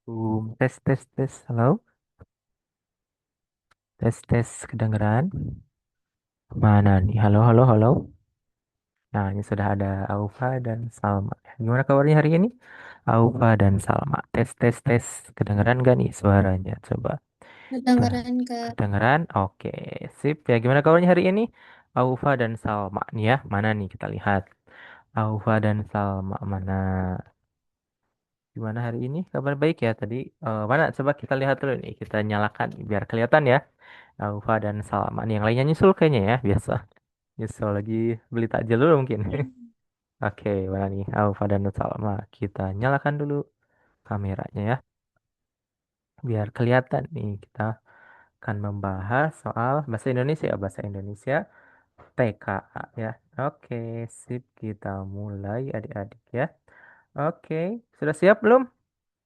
Tes tes tes. Halo. Tes tes kedengeran. Mana nih? Halo halo halo. Nah, ini sudah ada Aufa dan Salma. Gimana kabarnya hari ini? Aufa dan Salma. Tes tes tes. Kedengeran gak nih suaranya? Coba. Tuh. Kedengeran Kak. Kedengeran? Oke, sip. Ya, gimana kabarnya hari ini? Aufa dan Salma nih ya. Mana nih kita lihat? Aufa dan Salma mana? Gimana hari ini? Kabar baik ya tadi. Mana? Coba kita lihat dulu nih. Kita nyalakan biar kelihatan ya. Aufa dan Salman. Yang lainnya nyusul kayaknya ya, biasa. Nyusul lagi beli takjil dulu mungkin. Hmm. Oke, mana nih Aufa dan Salma. Kita nyalakan dulu kameranya ya. Biar kelihatan nih kita akan membahas soal bahasa Indonesia ya, bahasa Indonesia TKA ya. Oke, sip kita mulai adik-adik ya. Oke, sudah siap belum?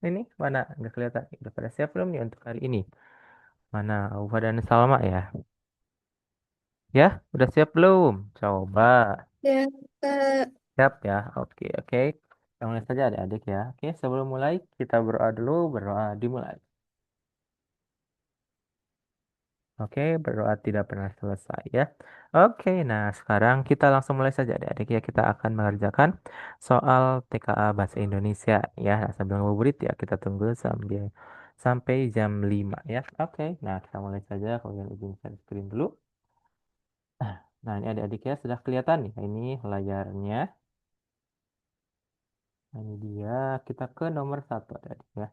Ini mana? Nggak kelihatan. Udah pada siap belum nih untuk hari ini? Mana Aufa dan Salma ya? Ya, udah siap belum? Coba. Ya, Kak. Siap ya. Oke, oke. Kita mulai saja adik-adik ya. Oke, sebelum mulai kita berdoa dulu. Berdoa dimulai. Oke, berdoa tidak pernah selesai ya. Oke, nah sekarang kita langsung mulai saja adik-adik ya. Kita akan mengerjakan soal TKA Bahasa Indonesia ya. Nah, sambil ngabuburit ya kita tunggu sampai jam 5 ya. Oke, nah kita mulai saja. Kalian izin share screen dulu. Nah, ini adik-adik ya sudah kelihatan nih. Ini layarnya. Nah, ini dia. Kita ke nomor satu adik-adik ya.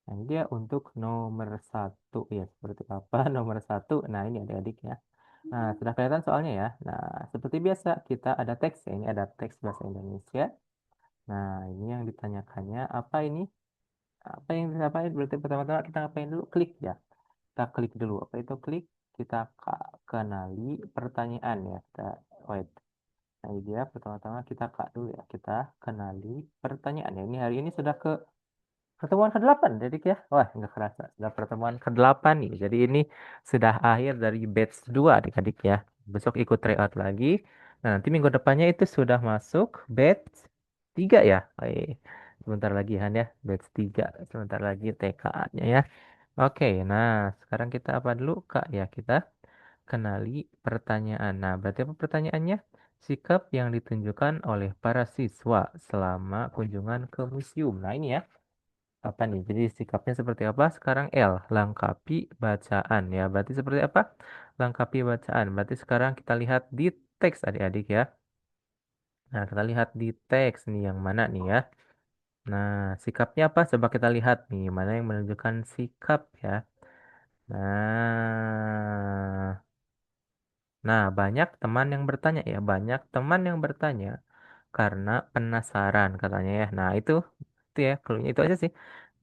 Nah, ini dia untuk nomor satu ya. Seperti apa nomor satu? Nah, ini adik-adik ya. Nah, sudah kelihatan soalnya ya. Nah, seperti biasa kita ada teks ya. Ini ada teks bahasa Indonesia. Nah, ini yang ditanyakannya apa ini? Apa yang disampaikan? Berarti pertama-tama kita ngapain dulu? Klik ya. Kita klik dulu. Apa itu klik? Kita kenali pertanyaan ya. Kita wait. Nah, ini dia pertama-tama kita dulu ya. Kita kenali pertanyaan ya. Ini hari ini sudah ke pertemuan ke-8, jadi ya. Wah, nggak kerasa. Sudah pertemuan ke-8 nih. Jadi ini sudah akhir dari batch 2 adik-adik ya. Besok ikut tryout lagi. Nah, nanti minggu depannya itu sudah masuk batch 3 ya. Sebentar lagi Han ya. Batch 3. Sebentar lagi TKA-nya ya. Oke, nah sekarang kita apa dulu Kak ya? Kita kenali pertanyaan. Nah, berarti apa pertanyaannya? Sikap yang ditunjukkan oleh para siswa selama kunjungan ke museum. Nah, ini ya apa nih? Jadi sikapnya seperti apa? Sekarang L, lengkapi bacaan ya. Berarti seperti apa? Lengkapi bacaan. Berarti sekarang kita lihat di teks adik-adik ya. Nah, kita lihat di teks nih yang mana nih ya. Nah, sikapnya apa? Coba kita lihat nih, mana yang menunjukkan sikap ya. Nah, nah, banyak teman yang bertanya ya, banyak teman yang bertanya karena penasaran katanya ya. Nah, itu ya, clue-nya itu aja sih.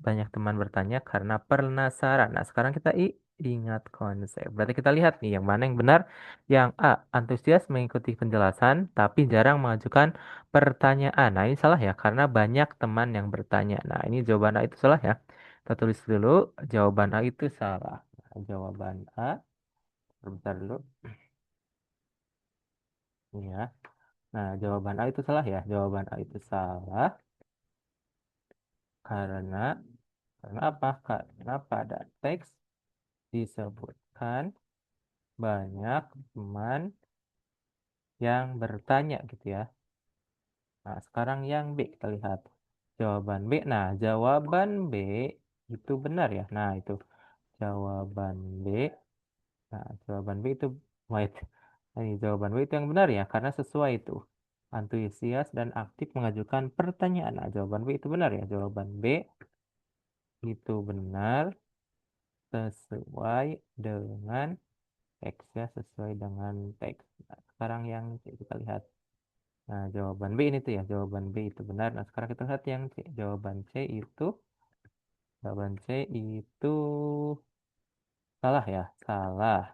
Banyak teman bertanya karena penasaran. Nah, sekarang kita ingat konsep. Berarti kita lihat nih yang mana yang benar. Yang A, antusias mengikuti penjelasan tapi jarang mengajukan pertanyaan. Nah, ini salah ya karena banyak teman yang bertanya. Nah, ini jawaban A itu salah ya. Kita tulis dulu jawaban A itu salah. Nah, jawaban A, bentar dulu. Ini ya. Nah, jawaban A itu salah ya. Jawaban A itu salah karena apa? Karena pada teks disebutkan banyak teman yang bertanya gitu ya. Nah, sekarang yang B kita lihat. Jawaban B. Nah, jawaban B itu benar ya. Nah, itu jawaban B. Nah, jawaban B itu wait. Nah, ini jawaban B itu yang benar ya karena sesuai itu. Antusias dan aktif mengajukan pertanyaan. Nah, jawaban B itu benar ya. Jawaban B itu benar sesuai dengan teks ya, sesuai dengan teks. Nah, sekarang yang C kita lihat. Nah, jawaban B ini tuh ya, jawaban B itu benar. Nah, sekarang kita lihat yang C. Jawaban C itu salah ya, salah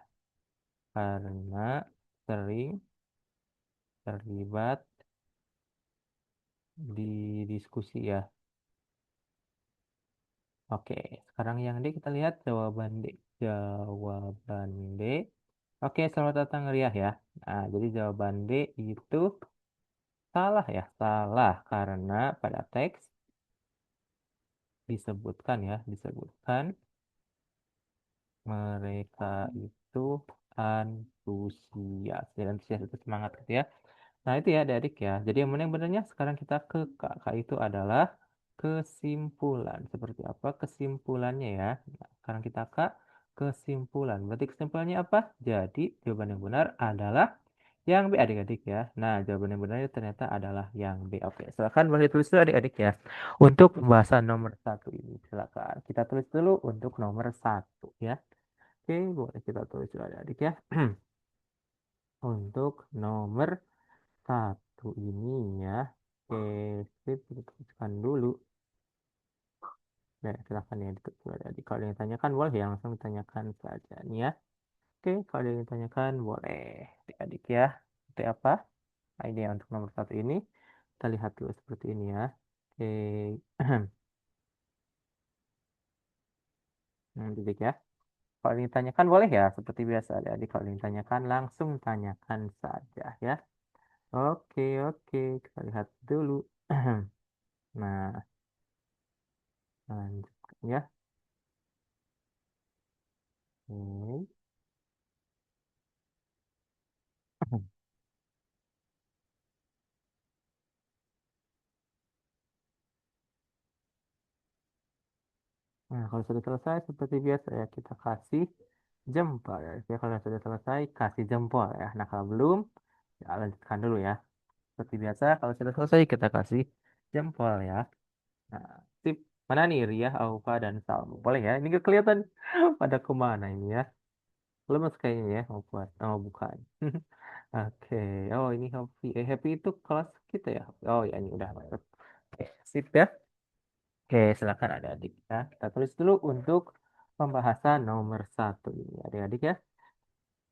karena sering terlibat di diskusi ya. Oke, sekarang yang D kita lihat jawaban D. Jawaban D. Oke, selamat datang Riah ya. Nah, jadi jawaban D itu salah ya, salah karena pada teks disebutkan ya, disebutkan mereka itu antusias. Jadi antusias itu semangat gitu ya. Nah, itu ya adik-adik ya. Jadi yang mana yang benarnya? Sekarang kita ke K. K itu adalah kesimpulan. Seperti apa kesimpulannya ya? Nah, sekarang kita ke kesimpulan. Berarti kesimpulannya apa? Jadi jawaban yang benar adalah yang B adik-adik ya. Nah, jawaban yang benar ternyata adalah yang B. Oke, silakan boleh tulis dulu adik-adik ya. Untuk pembahasan nomor satu ini, silakan. Kita tulis dulu untuk nomor satu ya. Oke, boleh kita tulis dulu adik-adik ya. Untuk nomor satu ini ya. Oke, sip, kita tuliskan dulu. Ya, silakan ya ditulis dulu adik-adik. Kalau yang ditanyakan boleh ya, langsung ditanyakan saja nih ya. Oke, kalau yang ditanyakan boleh adik-adik ya. Seperti apa? Nah, ini ya untuk nomor satu ini. Kita lihat dulu seperti ini ya. Oke. Adik ya. Kalau ingin tanyakan boleh ya. Seperti biasa adik-adik. Kalau ingin tanyakan langsung tanyakan saja ya. Oke, oke. Kita lihat dulu. Nah, lanjutkan ya. Oke. Nah, kalau sudah selesai seperti biasa ya kita kasih jempol ya. Oke, kalau sudah selesai kasih jempol ya. Nah, kalau belum ya lanjutkan dulu ya. Seperti biasa kalau sudah selesai kita kasih jempol ya. Nah, sip. Mana nih Ria, Aufa, dan Salmo? Boleh ya? Ini nggak kelihatan pada kemana ini ya. Lemes kayaknya ya. Oh, buat. Oh, bukan. Oke. Oh, ini Happy. Happy itu kelas kita ya? Oh, ya ini udah masuk. Oke, sip ya. Oke, silakan adik-adik ya. Kita tulis dulu untuk pembahasan nomor satu ini, adik-adik ya.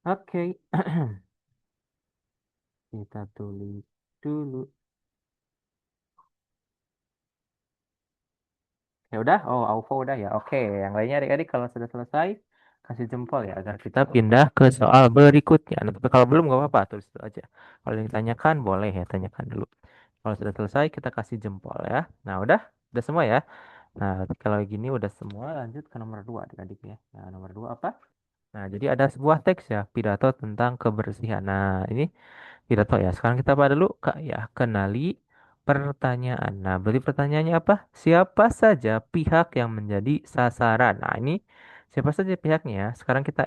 Oke, kita tulis dulu. Ya udah, oh Aufa udah ya. Oke, yang lainnya adik-adik kalau sudah selesai kasih jempol ya agar kita pindah ke soal berikutnya. Nah, tapi kalau belum nggak apa-apa, tulis dulu aja. Kalau yang ditanyakan boleh ya, tanyakan dulu. Kalau sudah selesai kita kasih jempol ya. Nah, udah semua ya. Nah, kalau gini udah semua, lanjut ke nomor dua adik-adik ya. Nah, nomor dua apa? Nah, jadi ada sebuah teks ya, pidato tentang kebersihan. Nah, ini pidato ya. Sekarang kita pada dulu Kak ya, kenali pertanyaan. Nah, berarti pertanyaannya apa? Siapa saja pihak yang menjadi sasaran? Nah, ini siapa saja pihaknya ya. Sekarang kita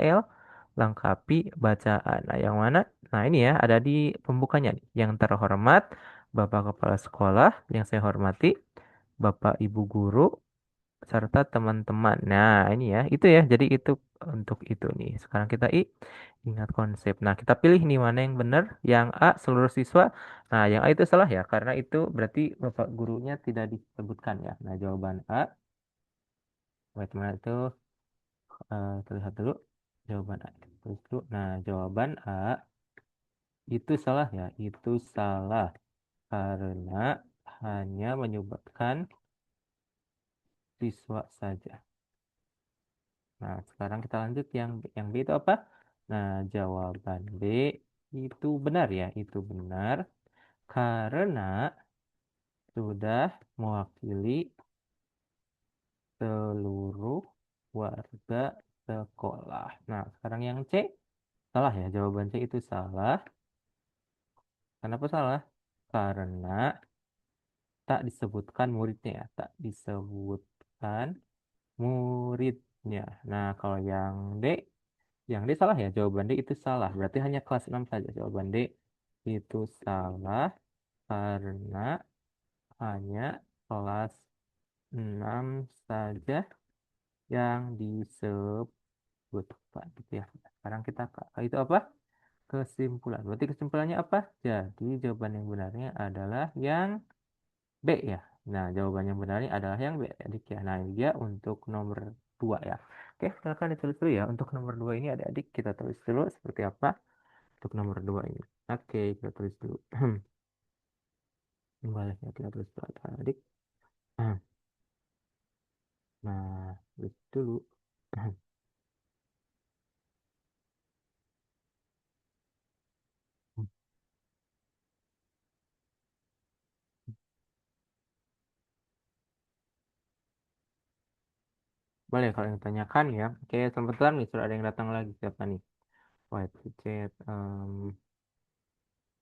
lengkapi bacaan. Nah, yang mana? Nah, ini ya ada di pembukanya nih. Yang terhormat Bapak Kepala Sekolah yang saya hormati, Bapak Ibu Guru, serta teman-teman. Nah, ini ya, itu ya. Jadi itu untuk itu nih. Sekarang kita ingat konsep. Nah, kita pilih nih mana yang benar. Yang A seluruh siswa. Nah, yang A itu salah ya, karena itu berarti Bapak gurunya tidak disebutkan ya. Nah, jawaban A. Wait, mana itu terlihat dulu. Jawaban A. Terus dulu. Nah, jawaban A itu salah ya. Itu salah karena hanya menyebutkan siswa saja. Nah, sekarang kita lanjut yang B itu apa? Nah, jawaban B itu benar ya, itu benar karena sudah mewakili seluruh warga sekolah. Nah, sekarang yang C salah ya, jawaban C itu salah. Kenapa salah? Karena tak disebutkan muridnya ya, tak disebutkan muridnya. Nah, kalau yang D salah ya, jawaban D itu salah. Berarti hanya kelas 6 saja. Jawaban D itu salah karena hanya kelas 6 saja yang disebutkan gitu ya. Sekarang kita itu apa? Kesimpulan. Berarti kesimpulannya apa? Jadi jawaban yang benarnya adalah yang B ya. Nah, jawaban yang benarnya adalah yang B, adik ya. Nah, ini dia untuk nomor 2 ya. Oke, silakan ditulis dulu ya. Untuk nomor 2 ini adik-adik kita tulis dulu seperti apa untuk nomor 2 ini. Oke, kita tulis dulu. Boleh ya, kita tulis dulu adik. Nah, tulis dulu. Boleh kalau yang tanyakan ya. Oke, kebetulan nih sudah ada yang datang lagi. Siapa nih? White chat.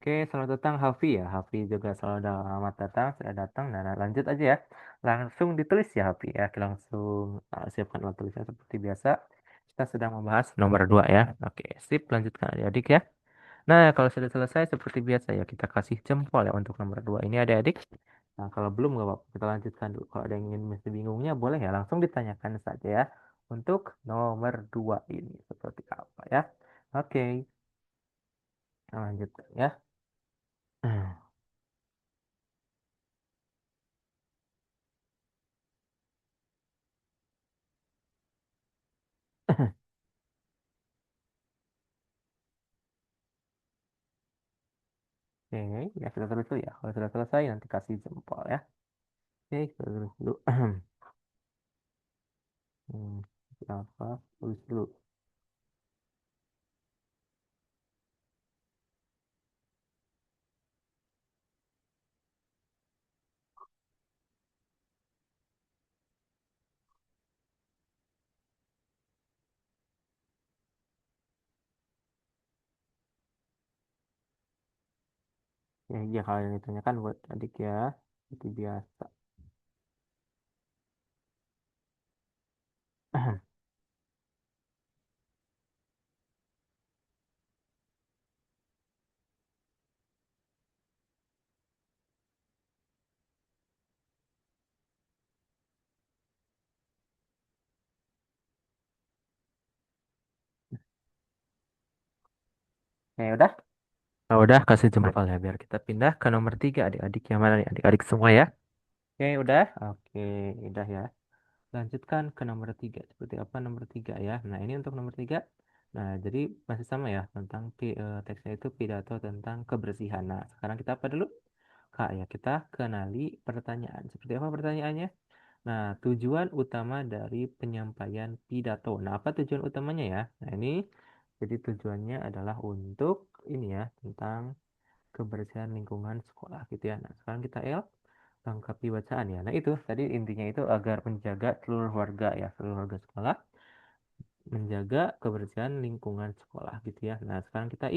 Oke, selamat datang Hafi ya. Hafi juga selamat datang, sudah datang. Nah, lanjut aja ya. Langsung ditulis ya Hafi ya. Langsung siapkan alat tulisnya seperti biasa. Kita sedang membahas nomor 2 ya. Oke, sip. Lanjutkan adik-adik ya. Nah, kalau sudah selesai seperti biasa ya, kita kasih jempol ya untuk nomor 2 ini adik-adik. Nah, kalau belum nggak apa-apa, kita lanjutkan dulu. Kalau ada yang ingin masih bingungnya, boleh ya, langsung ditanyakan saja ya. Untuk nomor 2 ini, seperti apa ya. Oke, lanjutkan ya. Oke, ya kita tulis dulu ya. Kalau sudah selesai, nanti kasih jempol ya. Oke, kita tulis dulu. Hmm, Apa? Tulis dulu. Ya, kalau yang ditanyakan buat adik ya. Seperti biasa. Udah? Nah, udah kasih jempol ya biar kita pindah ke nomor 3 adik-adik yang mana nih adik-adik semua ya. Udah. Oke, udah ya. Lanjutkan ke nomor 3. Seperti apa nomor 3 ya? Nah, ini untuk nomor 3. Nah, jadi masih sama ya tentang teksnya itu pidato tentang kebersihan. Nah, sekarang kita apa dulu? Kak ya, kita kenali pertanyaan. Seperti apa pertanyaannya? Nah, tujuan utama dari penyampaian pidato. Nah, apa tujuan utamanya ya? Nah, ini jadi tujuannya adalah untuk ini ya, tentang kebersihan lingkungan sekolah gitu ya. Nah, sekarang kita lengkapi bacaan ya. Nah, itu tadi intinya itu agar menjaga seluruh warga ya, seluruh warga sekolah menjaga kebersihan lingkungan sekolah gitu ya. Nah, sekarang kita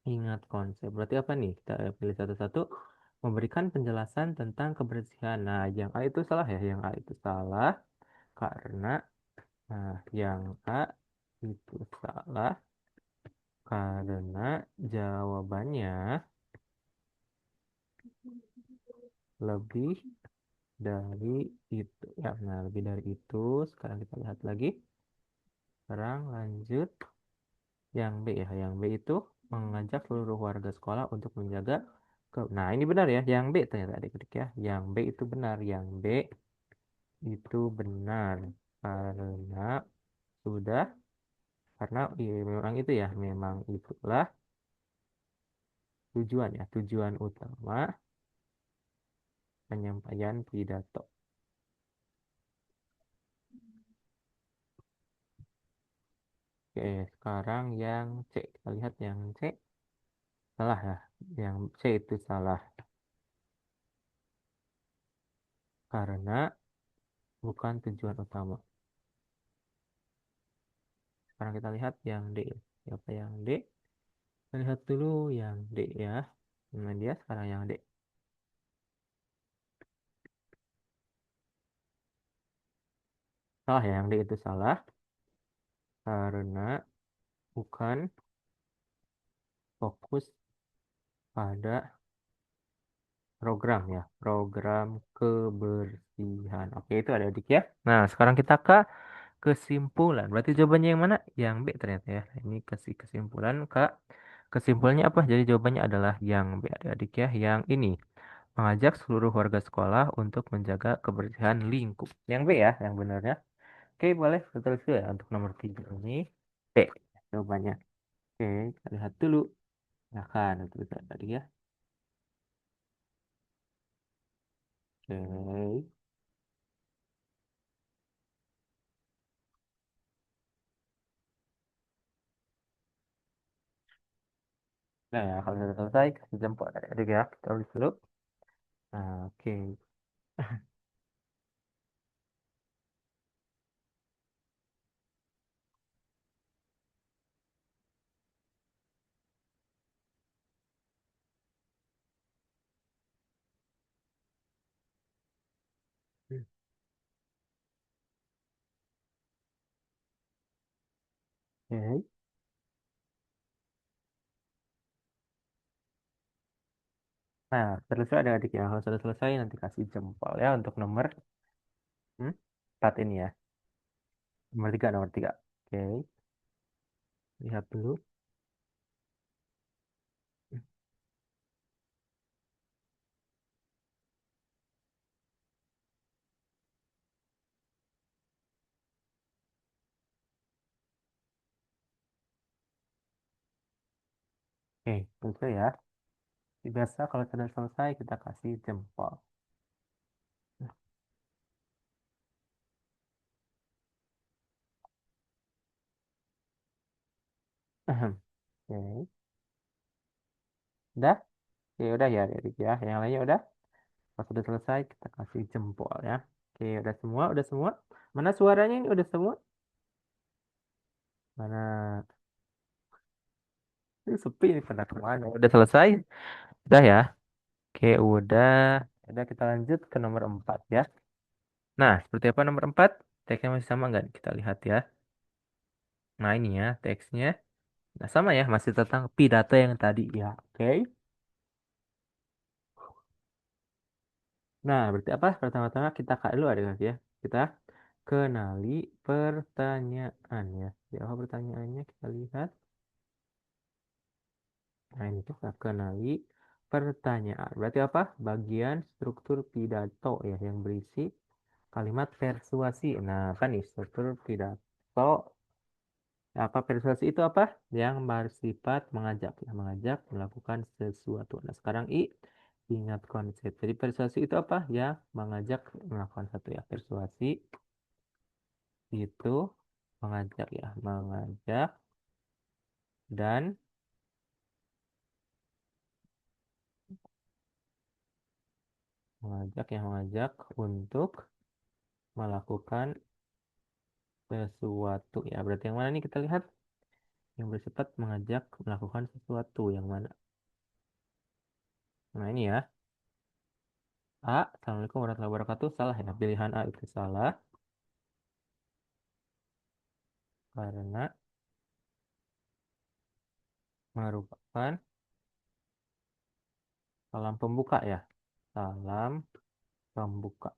ingat konsep. Berarti apa nih? Kita pilih satu-satu memberikan penjelasan tentang kebersihan. Nah, yang A itu salah ya, yang A itu salah karena yang A itu salah karena jawabannya lebih dari itu ya. Nah, lebih dari itu. Sekarang kita lihat lagi. Sekarang lanjut yang B ya. Yang B itu mengajak seluruh warga sekolah untuk menjaga Nah, ini benar ya. Yang B ternyata adik-adik ya. Yang B itu benar. Yang B itu benar karena sudah karena memang itu ya. Memang itulah tujuan ya. Tujuan utama penyampaian pidato. Oke, sekarang yang C. Kita lihat yang C. Salah ya. Yang C itu salah. Karena bukan tujuan utama. Sekarang kita lihat yang D. Siapa yang D? Kita lihat dulu yang D ya. Nah, dia sekarang yang D. Salah ya, yang D itu salah. Karena bukan fokus pada program ya. Program kebersihan. Oke, itu ada adik ya. Nah, sekarang kita ke kesimpulan. Berarti jawabannya yang mana? Yang B ternyata ya. Ini kasih kesimpulan, Kak. Kesimpulannya apa? Jadi jawabannya adalah yang B adik-adik ya. Yang ini mengajak seluruh warga sekolah untuk menjaga kebersihan lingkup. Yang B ya, yang benarnya. Oke, boleh betul ya untuk nomor 3 ini. B jawabannya. Oke, kita lihat dulu. Ya kan, itu tadi ya. Oke. Nah, ya, kalau sudah selesai, kasih jempol adik ya. Kita tulis dulu. Nah, oke. Oke. Nah, terus ada adik ya. Kalau sudah selesai nanti kasih jempol ya untuk nomor 4 ini ya. Nomor 3, nomor 3. Oke, lihat dulu. Oke, selesai ya. Biasa kalau sudah selesai kita kasih jempol. Oke, udah? Oke, udah ya adik ya. Yang lainnya udah? Kalau sudah selesai kita kasih jempol ya. Oke, udah semua, udah semua. Mana suaranya ini udah semua? Mana? Ini sepi nih pada kemana? Udah selesai? Udah ya? Oke, udah. Udah kita lanjut ke nomor 4 ya. Nah, seperti apa nomor 4? Teksnya masih sama nggak? Kita lihat ya. Nah, ini ya teksnya. Nah, sama ya, masih tentang pidato yang tadi ya. Oke. Nah, berarti apa? Pertama-tama kita kak dulu ada ya. Kita kenali pertanyaan ya. Di awal pertanyaannya kita lihat. Nah, ini kita kenali pertanyaan. Berarti apa? Bagian struktur pidato ya yang berisi kalimat persuasi. Nah, apa nih struktur pidato? Apa persuasi itu apa? Yang bersifat mengajak, ya, mengajak melakukan sesuatu. Nah, sekarang ingat konsep. Jadi persuasi itu apa? Ya, mengajak melakukan satu ya. Persuasi itu mengajak ya, mengajak dan mengajak untuk melakukan sesuatu ya. Berarti yang mana nih kita lihat? Yang bersifat mengajak melakukan sesuatu yang mana? Nah, ini ya. A. Assalamualaikum warahmatullahi wabarakatuh. Salah ya. Pilihan A itu salah karena merupakan salam pembuka ya. Salam pembuka.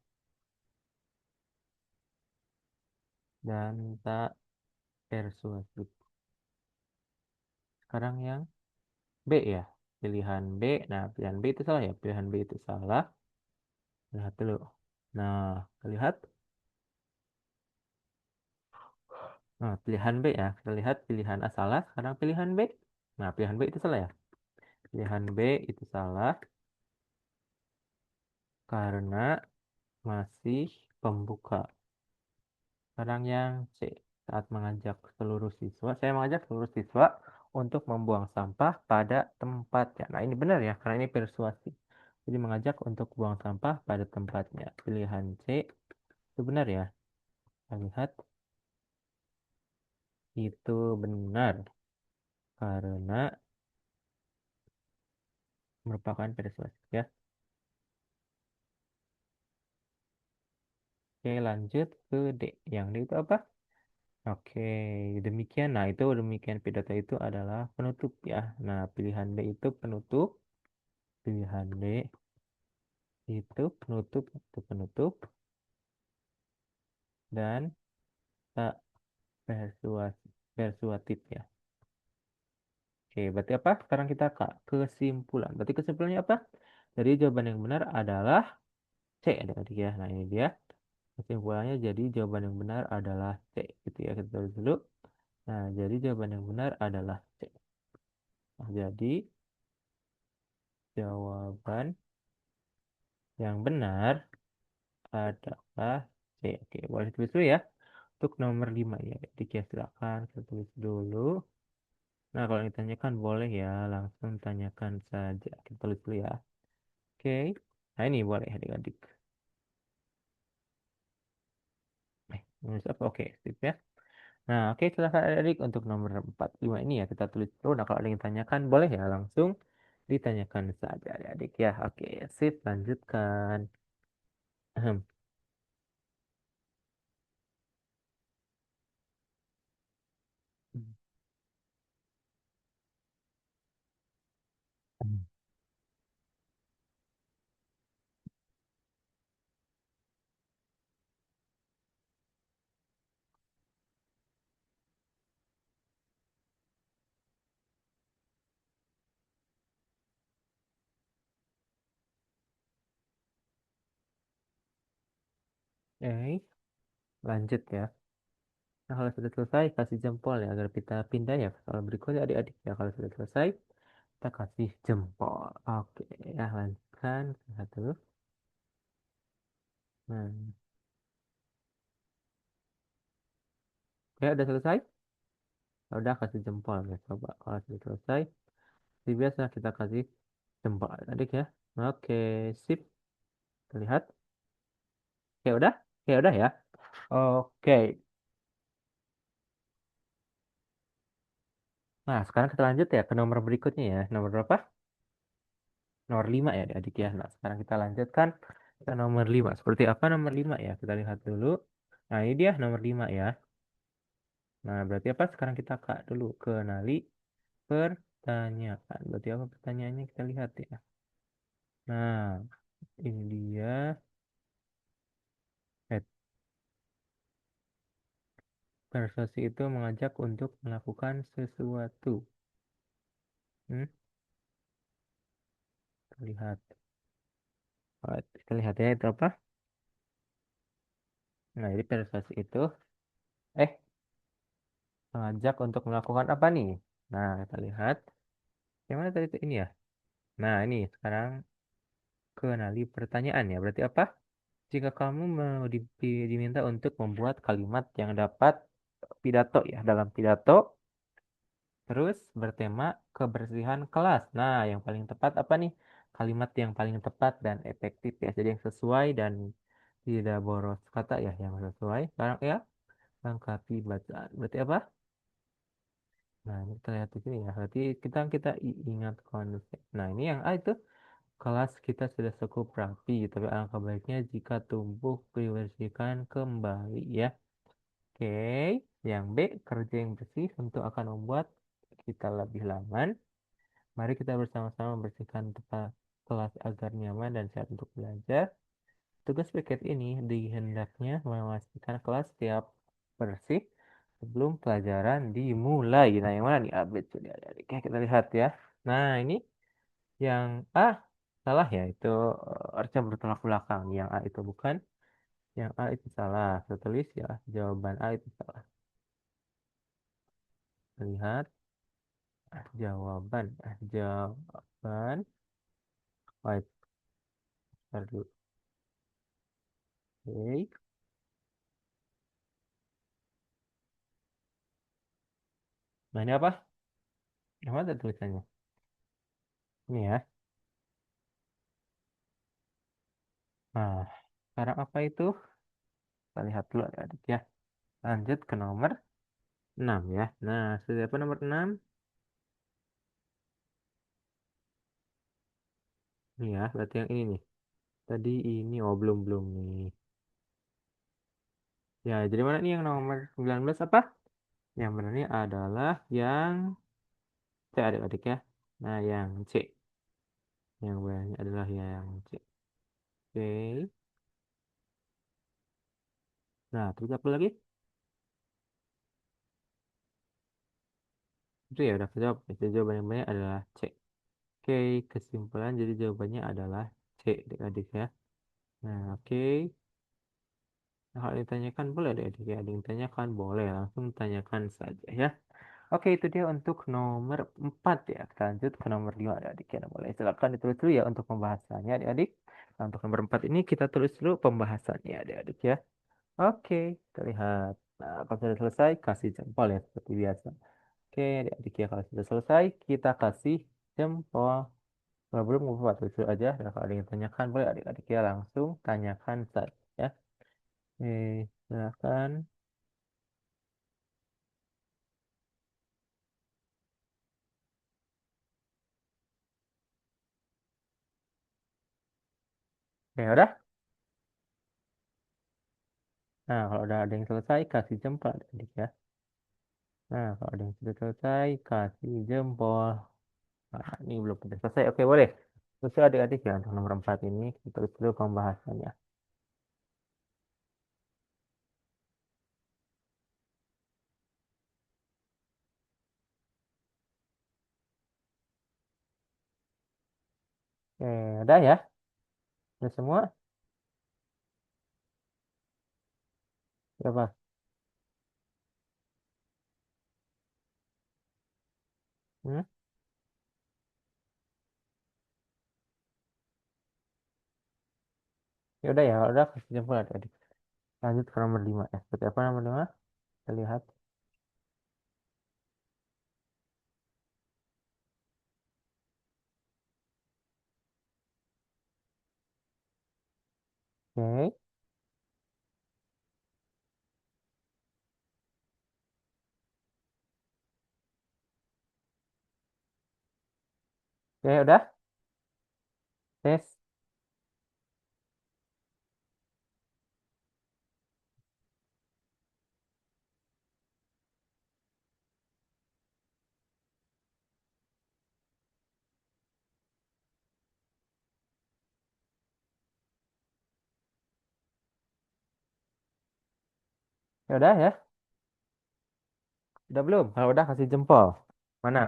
Dan tak persuasif. Sekarang yang B ya. Pilihan B. Nah, pilihan B itu salah ya. Pilihan B itu salah. Lihat dulu. Nah, lihat. Nah, pilihan B ya. Kita lihat pilihan A salah. Sekarang pilihan B. Nah, pilihan B itu salah ya. Pilihan B itu salah karena masih pembuka. Sekarang yang C. Saat mengajak seluruh siswa. Saya mengajak seluruh siswa untuk membuang sampah pada tempatnya. Nah, ini benar ya. Karena ini persuasi. Jadi mengajak untuk buang sampah pada tempatnya. Pilihan C itu benar ya. Kita lihat itu benar karena merupakan persuasi ya. Oke, lanjut ke D. Yang D itu apa? Oke, demikian. Nah, itu demikian pidato itu adalah penutup ya. Nah, pilihan D itu penutup. Pilihan D itu penutup dan tak persuasif ya. Oke, berarti apa? Sekarang kita ke kesimpulan. Berarti kesimpulannya apa? Jadi jawaban yang benar adalah C adik-adik ya. Nah, ini dia. Kesimpulannya jadi jawaban yang benar adalah C. Gitu ya, kita tulis dulu. Nah, jadi jawaban yang benar adalah C. Nah, jadi jawaban yang benar adalah C. Oke, boleh tulis dulu ya. Untuk nomor 5 ya. Jadi ya, silakan kita tulis dulu. Nah, kalau ditanyakan boleh ya, langsung tanyakan saja. Kita tulis dulu ya. Oke. Nah, ini boleh adik-adik. Nulis apa? Oke, sip ya. Nah, oke, silakan adik-adik untuk nomor 45 ini ya kita tulis dulu. Nah, kalau ada yang ditanyakan boleh ya langsung ditanyakan saja adik-adik ya. Oke, sip, lanjutkan. Ahem. Oke, lanjut ya. Nah, kalau sudah selesai, kasih jempol ya, agar kita pindah ya ke soal berikutnya adik-adik ya. Kalau sudah selesai, kita kasih jempol. Oke, ya lanjutkan. Satu. Nah, ya udah selesai? Ya udah kasih jempol ya. Coba kalau sudah selesai, seperti biasa kita kasih jempol adik ya. Oke, sip. Terlihat? Ya udah? Ya udah ya. Oke. Nah, sekarang kita lanjut ya ke nomor berikutnya ya. Nomor berapa? Nomor 5 ya adik ya. Nah, sekarang kita lanjutkan ke nomor 5. Seperti apa nomor 5 ya? Kita lihat dulu. Nah, ini dia nomor 5 ya. Nah, berarti apa? Sekarang kita kak dulu kenali pertanyaan. Berarti apa pertanyaannya? Kita lihat ya. Nah, ini dia. Eh, Persuasi itu mengajak untuk melakukan sesuatu. Hmm, kita lihat. Oh, kita lihat ya itu apa? Nah, jadi persuasi itu eh mengajak untuk melakukan apa nih? Nah, kita lihat. Yang mana tadi itu ini ya? Nah, ini sekarang kenali pertanyaan ya. Berarti apa? Jika kamu mau diminta untuk membuat kalimat yang dapat pidato ya, dalam pidato terus bertema kebersihan kelas. Nah, yang paling tepat apa nih? Kalimat yang paling tepat dan efektif ya. Jadi yang sesuai dan tidak boros kata ya, yang sesuai. Sekarang ya, lengkapi bacaan. Berarti apa? Nah, ini kita lihat di sini ya. Berarti kita kita ingat konsep. Nah, ini yang A itu kelas kita sudah cukup rapi, tapi alangkah baiknya jika tumbuh dibersihkan kembali ya. Oke, yang B, kerja yang bersih tentu akan membuat kita lebih nyaman. Mari kita bersama-sama membersihkan tempat kelas agar nyaman dan sehat untuk belajar. Tugas piket ini dihendaknya memastikan kelas siap bersih sebelum pelajaran dimulai. Nah, yang mana nih update sudah adik-adik? Ya, kita lihat ya. Nah, ini yang A salah ya, itu harusnya bertolak belakang. Yang A itu bukan, yang A itu salah. Saya tulis ya, jawaban A itu salah. Lihat jawaban. Wait, ntar dulu. Oke. Nah, ini apa? Yang mana tulisannya? Ini ya. Nah, sekarang apa itu? Kita lihat dulu adik ya. Lanjut ke nomor 6 ya. Nah, sudah apa nomor 6? Ini ya, berarti yang ini nih. Tadi ini, oh belum nih. Ya, jadi mana nih yang nomor 19 apa? Yang benarnya adalah yang C adik-adik ya. Nah, yang C. Yang benarnya adalah yang C. Oke. Nah, terus apa lagi? Itu ya udah kejawab. Jadi jawaban yang banyak adalah C. Oke, kesimpulan jadi jawabannya adalah C adik-adik ya. Nah, oke. Nah, kalau ditanyakan boleh adik-adik ya. Ada yang ditanyakan boleh. Langsung tanyakan saja ya. Oke, itu dia untuk nomor 4 ya. Kita lanjut ke nomor 5 adik-adik ya. Nah, boleh silakan ditulis dulu ya untuk pembahasannya adik-adik. Nah, untuk nomor 4 ini kita tulis dulu pembahasannya adik-adik ya. Oke, terlihat. Nah, kalau sudah selesai, kasih jempol ya seperti biasa. Oke, adik-adik ya, kalau sudah selesai, kita kasih jempol. Kalau belum, nggak apa-apa, tulis dulu aja. Dan kalau ada yang tanyakan, boleh adik-adik ya langsung tanyakan saja ya. Oke, silakan. Oke, udah? Nah, kalau udah ada yang selesai, kasih jempol adik-adik ya. Nah, kalau ada yang sudah selesai, kasih jempol. Nah, ini belum sudah selesai. Oke, boleh. Terus adik-adik ya, untuk nomor 4 ini, kita tulis dulu pembahasannya. Oke, udah ya? Udah semua? Berapa? Hmm? Ya udah ya, udah kasih jempol adik-adik. Lanjut ke nomor 5 ya. Seperti apa nomor 5? Kita lihat. Oke. Oke, udah. Tes. Ya udah ya. Udah belum? Kalau udah kasih jempol. Mana?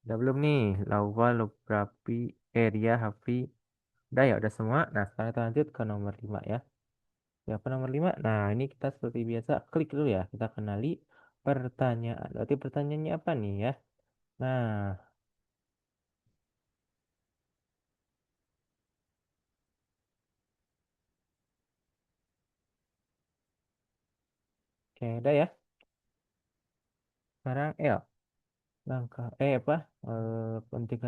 Udah belum nih? Lauwa, Lubrapi, Area, Hafi. Udah ya, udah semua. Nah, sekarang kita lanjut ke nomor 5 ya. Siapa nomor 5? Nah, ini kita seperti biasa klik dulu ya. Kita kenali pertanyaan. Berarti pertanyaannya apa nih ya? Nah, oke, udah ya. Sekarang L. Langkah apa? Penting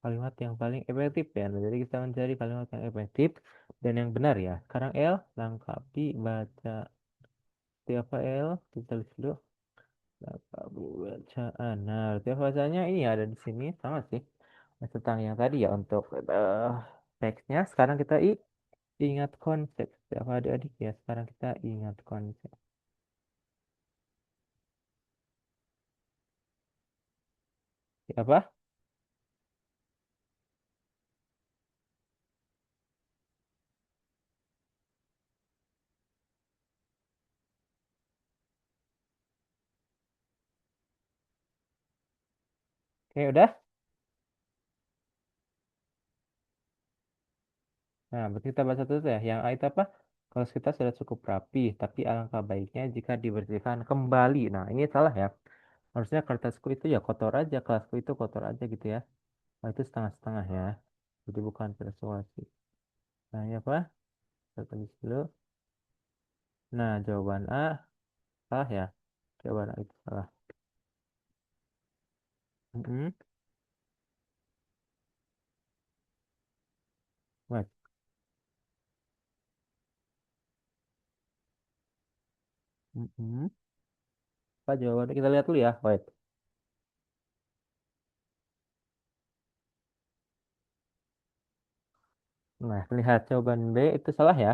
kalimat yang paling efektif ya. Nah, jadi kita mencari kalimat yang efektif dan yang benar ya. Sekarang L, lengkapi baca tiap L, kita tulis dulu. Lengkapi bacaan. Nah, tiap bacanya ini ada di sini sama sih. Tentang yang tadi ya untuk teksnya. Sekarang kita ingat konsep. Siapa adik-adik ya? Sekarang kita ingat konsep. Apa? Oke, udah. Nah, berarti kita bahas satu ya. Yang A itu apa? Kalau kita sudah cukup rapi, tapi alangkah baiknya jika dibersihkan kembali. Nah, ini salah ya. Harusnya kertasku itu ya kotor aja, kelasku itu kotor aja gitu ya. Nah, itu setengah-setengah ya. Jadi bukan persuasi. Nah, ini apa? Kita tulis dulu. Nah, jawaban A salah ya. Jawaban A itu salah. Mm-mm. Wait. Mm-mm. Apa jawabannya? Kita lihat dulu ya. Wait. Nah, lihat jawaban B itu salah ya.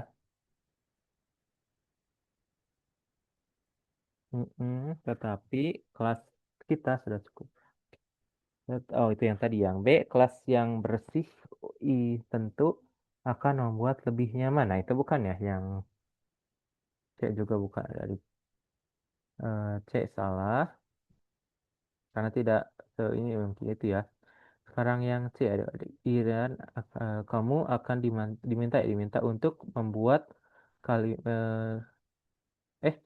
Mm-mm. Tetapi kelas kita sudah cukup. Oh, itu yang tadi yang B, kelas yang bersih tentu akan membuat lebih nyaman. Nah, itu bukan ya yang C juga bukan dari C salah karena tidak ini mungkin itu ya. Sekarang yang C adik-adik. Iran kamu akan diminta untuk membuat kali eh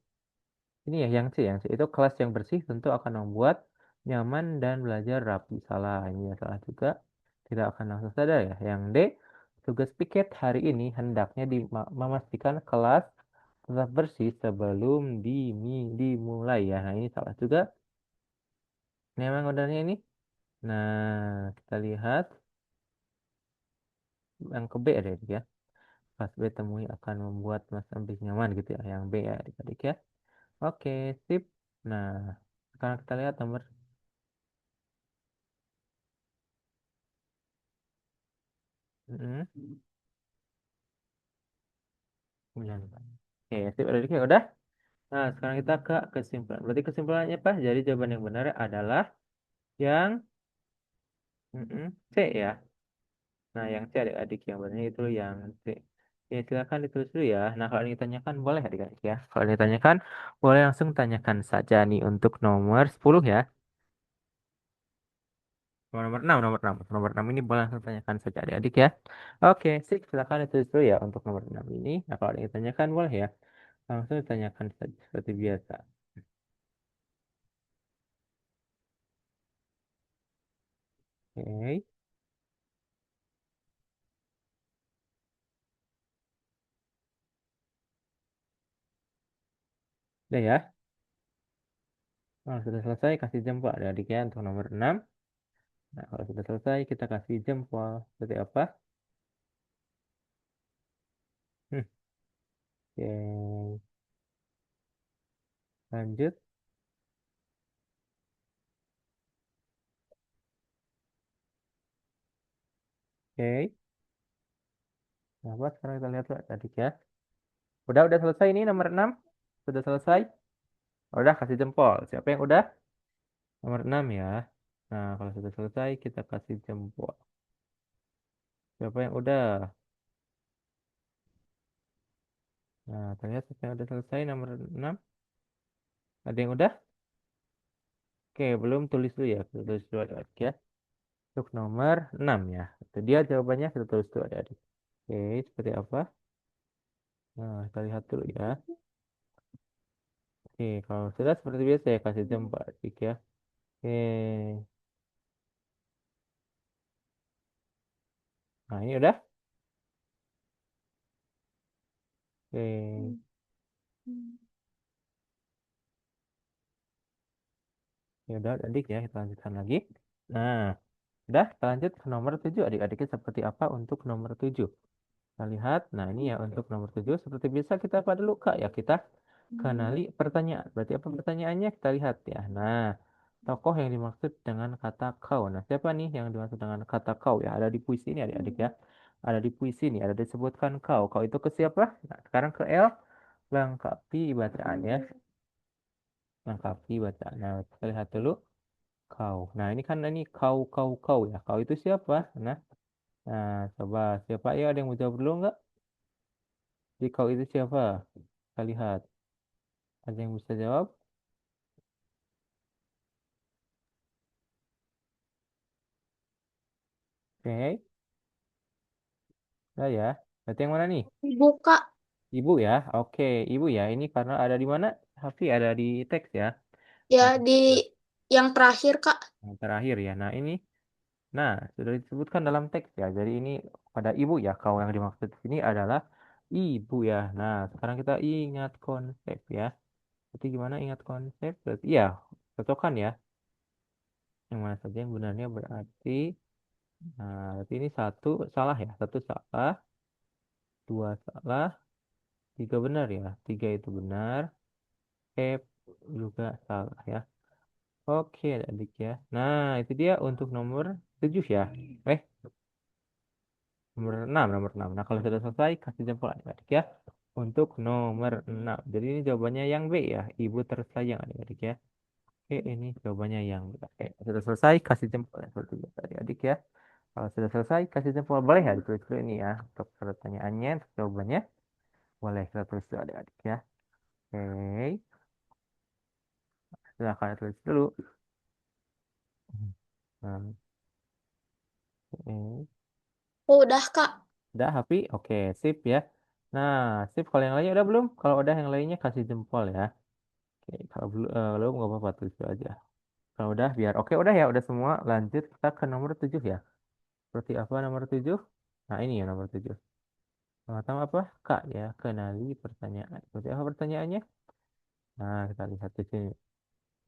ini ya yang C itu kelas yang bersih tentu akan membuat nyaman dan belajar rapi. Salah, ini ya salah juga. Tidak akan langsung sadar ya. Yang D, tugas piket hari ini hendaknya memastikan kelas tetap bersih sebelum dimulai ya. Nah, ini salah juga. Ini memang modalnya ini. Nah, kita lihat yang ke B ada ya. Kelas B temui akan membuat Mas lebih nyaman gitu ya. Yang B ya adik-adik ya. Oke, sip. Nah, sekarang kita lihat nomor. Mm-mm. 9. Oke, sip adik ya udah. Nah, sekarang kita ke kesimpulan. Berarti kesimpulannya apa? Jadi jawaban yang benar adalah yang C ya. Nah, yang C adik-adik yang benar itu yang C. Ya, silakan ditulis dulu ya. Nah, kalau ditanyakan boleh adik-adik ya. Kalau ditanyakan boleh langsung tanyakan saja nih untuk nomor 10 ya. Nomor 6 ini boleh langsung tanyakan saja adik-adik ya. Oke, sip, silakan ditulis dulu ya untuk nomor 6 ini. Nah, kalau ada yang ditanyakan boleh ya. Langsung ditanyakan saja seperti biasa. Oke, udah ya. Nah, sudah selesai kasih jempol adik-adik ya untuk nomor 6. Nah, kalau sudah selesai kita kasih jempol. Seperti apa? Hmm, oke, lanjut. Oke, nah, apa sekarang kita lihat adik ya. Udah selesai ini nomor 6. Sudah selesai. Udah kasih jempol. Siapa yang udah? Nomor 6 ya. Nah, kalau sudah selesai kita kasih jempol. Siapa yang udah? Nah, terlihat siapa yang udah selesai nomor 6. Ada yang udah? Oke, belum tulis dulu ya. Kita tulis dulu adik ya. Untuk nomor 6 ya. Itu dia jawabannya kita tulis dulu adik. Oke, seperti apa? Nah, kita lihat dulu ya. Oke, kalau sudah seperti biasa ya kasih jempol adik ya. Oke. Nah, ini udah? Oke. Ya udah adik ya, kita lanjutkan lagi. Nah, udah kita lanjut ke nomor 7 adik-adiknya seperti apa untuk nomor 7. Kita lihat, nah ini ya untuk nomor 7 seperti biasa kita apa dulu Kak ya kita kenali pertanyaan. Berarti apa pertanyaannya kita lihat ya. Nah, tokoh yang dimaksud dengan kata kau. Nah, siapa nih yang dimaksud dengan kata kau ya? Ada di puisi ini adik-adik ya. Ada di puisi ini, ada disebutkan kau. Kau itu ke siapa? Nah, sekarang ke L, lengkapi bacaannya. Lengkapi bacaan. Nah, kita lihat dulu kau. Nah, ini kan ini kau ya. Kau itu siapa? Nah, coba siapa ya ada yang mau jawab dulu nggak? Jadi kau itu siapa? Kita lihat. Ada yang bisa jawab? Oke, nah ya. Berarti yang mana nih? Buka. Ibu ya. Oke, ibu ya. Ini karena ada di mana? Hafi ada di teks ya. Ya, Nah, di yang terakhir, Kak. yang terakhir ya. Nah, ini. Nah, sudah disebutkan dalam teks ya. Jadi ini pada ibu ya. Kau yang dimaksud di sini adalah ibu ya. Nah, sekarang kita ingat konsep ya. Berarti gimana ingat konsep? Berarti iya, cocokan ya. Yang mana saja yang benarnya berarti. Nah, berarti ini satu salah ya. Satu salah, dua salah, tiga benar ya. Tiga itu benar. F juga salah ya. Oke, adik ya. Nah, itu dia untuk nomor 7 ya. Eh, nomor 6, nomor 6. Nah, kalau sudah selesai, kasih jempol adik-adik ya. Untuk nomor 6. Jadi ini jawabannya yang B ya. Ibu tersayang adik-adik ya. Oke, ini jawabannya yang B. Oke, sudah selesai, kasih jempol ya. Seperti biasa adik-adik ya. Kalau sudah selesai, kasih jempol. Boleh ya ditulis dulu ini ya. Untuk pertanyaannya, untuk jawabannya. Boleh, kita tulis dulu adik-adik ya. Oke, silahkan tulis dulu. Nah, oke. Udah, Kak. Udah, Happy? Oke, sip ya. Nah, sip. Kalau yang lainnya udah belum? Kalau udah yang lainnya kasih jempol ya. Oke, kalau belum nggak apa-apa tulis dulu aja. Kalau udah biar oke udah ya, udah semua. Lanjut kita ke nomor 7 ya. Seperti apa nomor 7? Nah, ini ya nomor 7. Pertama apa? Kak ya, kenali pertanyaan. Seperti apa pertanyaannya? Nah, kita lihat di sini.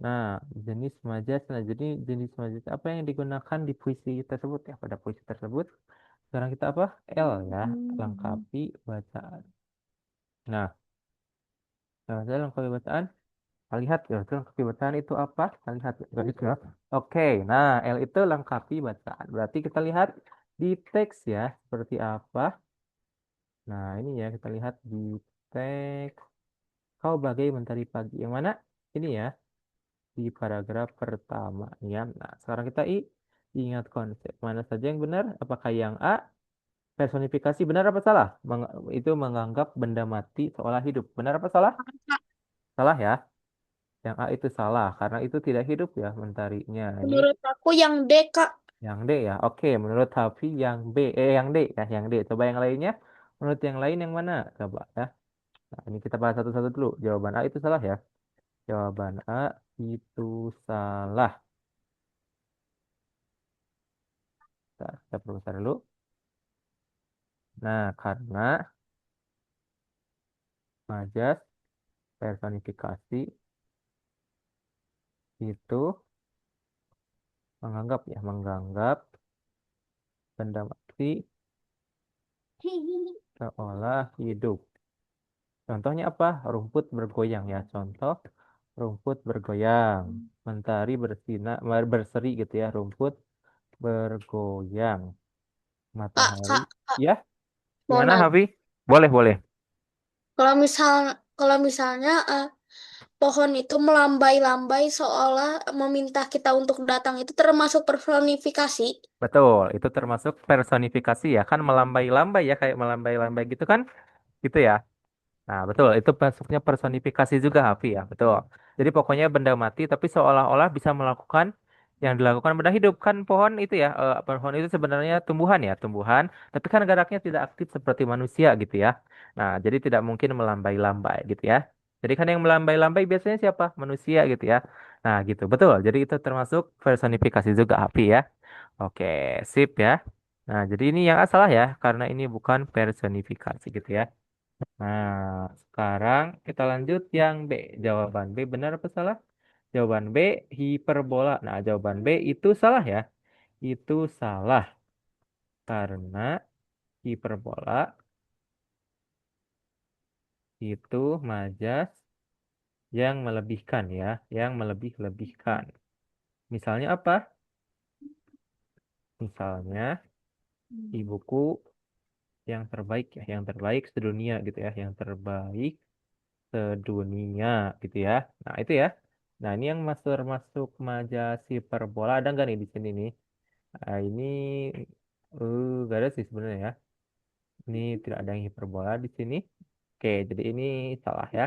Nah, jenis majas. Nah, jadi jenis majas apa yang digunakan di puisi tersebut ya? Pada puisi tersebut. Sekarang kita apa? L ya, lengkapi bacaan. Nah, saya lengkapi bacaan. Kita lihat ya, itu lengkapi bacaan itu apa? Kita lihat ya, garis ya. Oke, nah L itu lengkapi bacaan. Berarti kita lihat di teks ya, seperti apa. Nah, ini ya, kita lihat di teks. Kau bagai mentari pagi. Yang mana? Ini ya, di paragraf pertama ya. Nah, sekarang kita ingat konsep. Mana saja yang benar? Apakah yang A? Personifikasi benar apa salah? Itu menganggap benda mati seolah hidup. Benar apa salah? Salah ya. Yang A itu salah karena itu tidak hidup ya mentarinya. Ini Menurut aku yang D, Kak. Yang D ya. Oke, menurut Hafi yang B, yang D ya, yang D. Coba yang lainnya. Menurut yang lain yang mana? Coba ya. Nah, ini kita bahas satu-satu dulu. Jawaban A itu salah ya. Jawaban A itu salah. Kita periksa dulu. Nah, karena majas personifikasi itu menganggap benda mati seolah hidup. Contohnya apa? Rumput bergoyang ya. Contoh rumput bergoyang, mentari bersinar, berseri gitu ya. Rumput bergoyang, Kak, matahari. Kak, Kak, Ya, mau gimana nanya. Hafi? Boleh, boleh. Kalau misal, kalau misalnya pohon itu melambai-lambai seolah meminta kita untuk datang itu termasuk personifikasi. Betul, itu termasuk personifikasi ya. Kan melambai-lambai ya, kayak melambai-lambai gitu kan? Gitu ya. Nah, betul, itu masuknya personifikasi juga, Hafi ya, betul. Jadi pokoknya benda mati tapi seolah-olah bisa melakukan yang dilakukan benda hidup. Kan pohon itu ya, pohon itu sebenarnya tumbuhan ya, tumbuhan, tapi kan geraknya tidak aktif seperti manusia gitu ya. Nah, jadi tidak mungkin melambai-lambai gitu ya. Jadi kan yang melambai-lambai biasanya siapa? Manusia gitu ya. Nah, gitu, betul. Jadi itu termasuk personifikasi juga, Hafi ya. Oke, sip ya. Nah, jadi ini yang salah ya, karena ini bukan personifikasi gitu ya. Nah, sekarang kita lanjut yang B. Jawaban B benar apa salah? Jawaban B hiperbola. Nah, jawaban B itu salah ya. Itu salah karena hiperbola itu majas yang melebihkan ya, yang melebih-lebihkan. Misalnya apa? Misalnya ibuku yang terbaik ya, yang terbaik sedunia gitu ya, yang terbaik sedunia gitu ya. Nah, itu ya. Nah, ini yang masuk masuk majas hiperbola ada nggak nih di sini nih? Ah, ini gak ada sih sebenarnya ya. Ini tidak ada yang hiperbola di sini. Oke, jadi ini salah ya.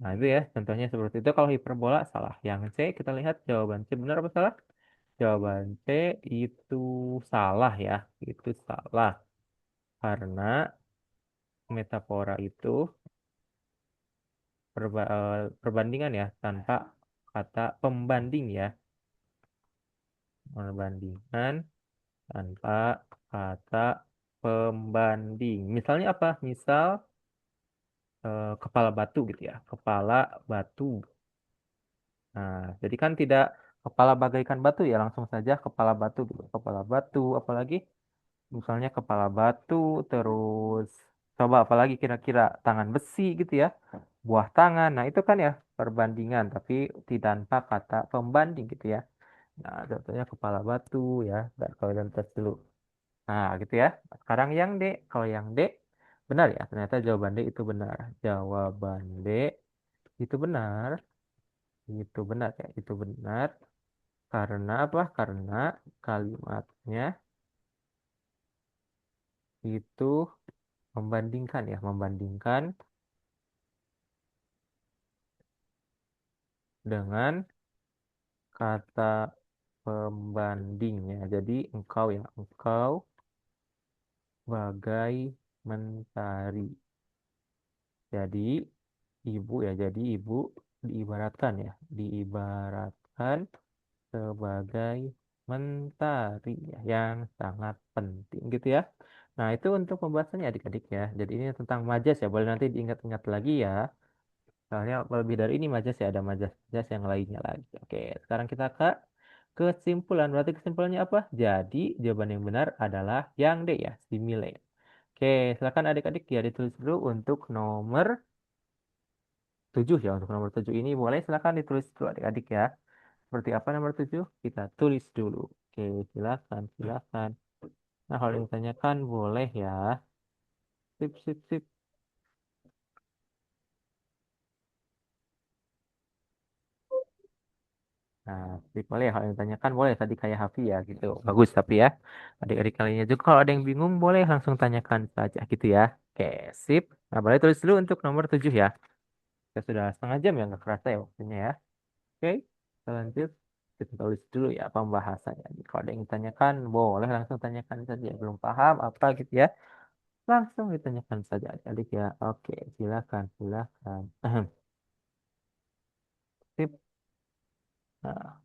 Nah, itu ya, contohnya seperti itu. Kalau hiperbola salah. Yang C, kita lihat jawaban C benar apa salah? Jawaban C itu salah ya. Itu salah. Karena metafora itu perbandingan ya, tanpa kata pembanding ya. Perbandingan tanpa kata pembanding. Misalnya apa? Misal kepala batu gitu ya. Kepala batu. Nah, jadi kan tidak kepala bagaikan batu ya, langsung saja kepala batu gitu. Kepala batu, apalagi misalnya kepala batu, terus coba apalagi kira-kira tangan besi gitu ya. Buah tangan. Nah, itu kan ya perbandingan, tapi tidak tanpa kata pembanding gitu ya. Nah, contohnya kepala batu ya. Dan kalau dan tes dulu. Nah, gitu ya. Sekarang yang D. Kalau yang D, benar ya. Ternyata jawaban D itu benar. Jawaban D itu benar. Itu benar ya. Itu benar. Karena apa? Karena kalimatnya itu membandingkan ya. Membandingkan dengan kata pembandingnya. Jadi engkau ya. Engkau bagai mentari. Jadi ibu ya. Jadi ibu diibaratkan ya. Diibaratkan sebagai mentari ya, yang sangat penting gitu ya. Nah, itu untuk pembahasannya adik-adik ya. Jadi ini tentang majas ya. Boleh nanti diingat-ingat lagi ya. Soalnya lebih dari ini majas ya, ada majas-majas yang lainnya lagi. Oke, sekarang kita ke kesimpulan. Berarti kesimpulannya apa? Jadi jawaban yang benar adalah yang D ya, simile. Oke, silakan adik-adik ya ditulis dulu untuk nomor 7 ya. Untuk nomor 7 ini boleh silakan ditulis dulu adik-adik ya. Seperti apa nomor 7? Kita tulis dulu. Oke, silakan, silakan. Nah, kalau yang ditanyakan boleh ya. Sip, sip, sip. Nah, sip, boleh. Kalau yang ditanyakan boleh. Tadi kayak Hafi ya, gitu. Bagus, tapi ya. Adik-adik kalinya juga kalau ada yang bingung, boleh langsung tanyakan saja, gitu ya. Oke, sip. Nah, boleh tulis dulu untuk nomor 7 ya. Kita sudah setengah jam ya, nggak kerasa ya waktunya ya. Oke, kita lanjut. Kita tulis dulu ya pembahasannya. Kalau ada yang ditanyakan, boleh langsung tanyakan saja. Belum paham apa gitu ya, langsung ditanyakan saja adik ya. Oke, silakan, silakan. Sip. Nah,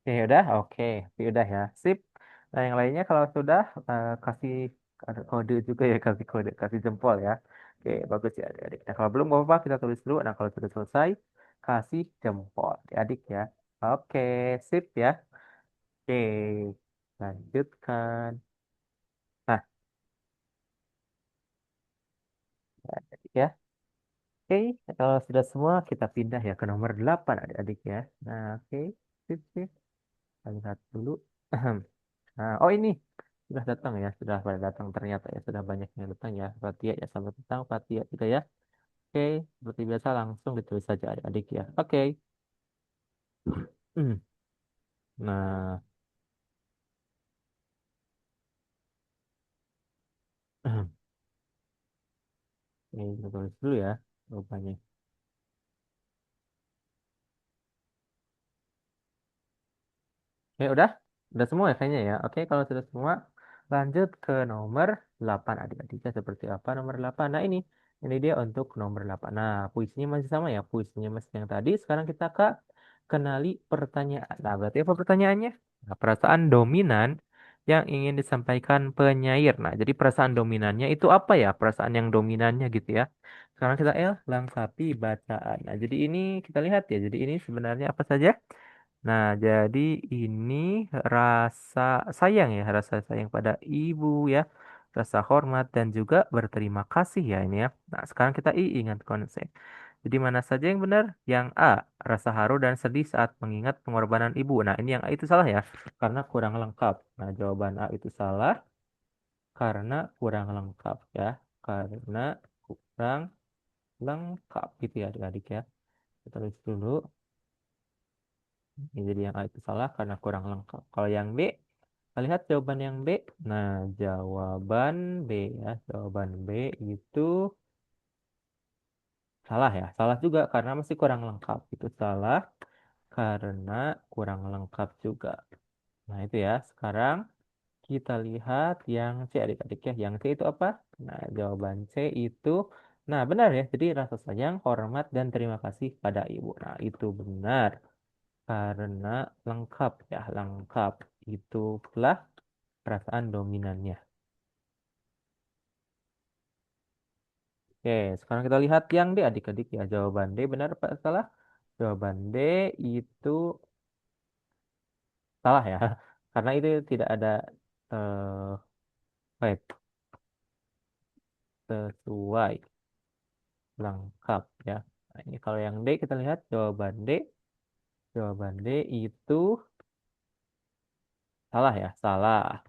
Oke, udah, oke, Oke, udah ya, sip. Nah, yang lainnya kalau sudah kasih kode juga ya, kasih kode, kasih jempol ya. Oke, bagus ya adik-adik. Nah, kalau belum nggak apa-apa, kita tulis dulu. Nah, kalau sudah selesai, kasih jempol, adik ya. Oke, sip ya. Oke, lanjutkan. Nah, adik ya. Oke, kalau sudah semua, kita pindah ya ke nomor 8 adik-adik ya. Nah, oke, sip, sip. Kita lihat dulu. Nah, oh ini sudah datang ya, sudah pada datang ternyata ya, sudah banyak yang datang ya. Fatia ya, selamat datang Fatia juga ya. Oke, seperti biasa langsung ditulis saja adik-adik ya. Oke. Hmm. Nah, ini kita tulis dulu ya jawabannya. Oke, udah semua ya kayaknya ya. Oke, kalau sudah semua, lanjut ke nomor 8 adik-adiknya seperti apa nomor 8. Nah, ini dia untuk nomor 8. Nah, puisinya masih sama ya, puisinya masih yang tadi. Sekarang kita ke kenali pertanyaan. Nah, berarti apa pertanyaannya? Nah, perasaan dominan yang ingin disampaikan penyair. Nah, jadi perasaan dominannya itu apa ya? Perasaan yang dominannya gitu ya. Sekarang kita lengkapi bacaan. Nah, jadi ini kita lihat ya. Jadi ini sebenarnya apa saja? Nah, jadi ini rasa sayang ya, rasa sayang pada ibu ya, rasa hormat dan juga berterima kasih ya ini ya. Nah, sekarang kita ingat konsep. Jadi mana saja yang benar? Yang A, rasa haru dan sedih saat mengingat pengorbanan ibu. Nah, ini yang A itu salah ya, karena kurang lengkap. Nah, jawaban A itu salah karena kurang lengkap ya, karena kurang lengkap gitu ya adik-adik ya. Kita tulis dulu. Ini jadi yang A itu salah karena kurang lengkap. Kalau yang B, kita lihat jawaban yang B. Nah, jawaban B ya. Jawaban B itu salah ya. Salah juga karena masih kurang lengkap. Itu salah karena kurang lengkap juga. Nah, itu ya. Sekarang kita lihat yang C adik-adik ya. Yang C itu apa? Nah, jawaban C itu, nah benar ya. Jadi rasa sayang, hormat, dan terima kasih pada ibu. Nah, itu benar. Karena lengkap ya, lengkap. Itulah perasaan dominannya. Oke, sekarang kita lihat yang D adik-adik ya. Jawaban D benar apa salah? Jawaban D itu salah ya. Karena itu tidak ada wait, sesuai lengkap ya. Nah, ini kalau yang D kita lihat jawaban D. Jawaban D itu salah ya, salah.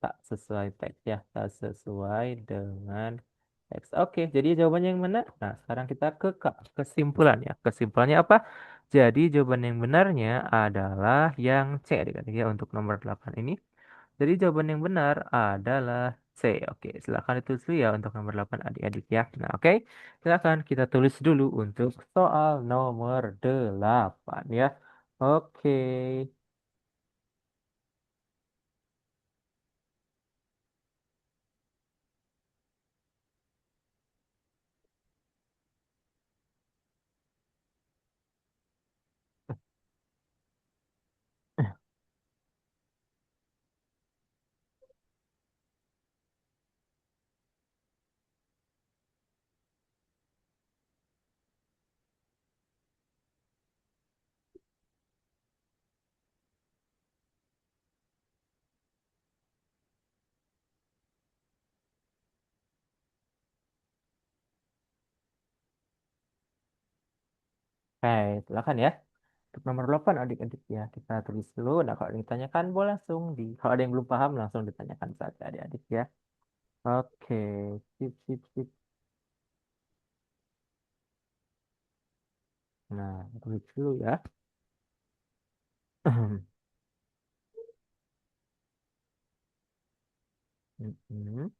Tak sesuai teks ya, tak sesuai dengan teks. Oke, jadi jawabannya yang mana? Nah, sekarang kita ke kesimpulan ya. Kesimpulannya apa? Jadi jawaban yang benarnya adalah yang C adik-adik ya untuk nomor 8 ini. Jadi jawaban yang benar adalah C. Oke, silakan ditulis dulu ya untuk nomor 8 adik-adik ya. Nah, oke. Silakan kita tulis dulu untuk soal nomor 8 ya. Oke. Oke, silakan ya. Untuk nomor 8 adik-adik ya, kita tulis dulu. Nah, kalau ditanyakan boleh langsung kalau ada yang belum paham langsung ditanyakan saja adik-adik ya. Oke, sip, sip, sip. Nah, tulis dulu ya. Mm-mm.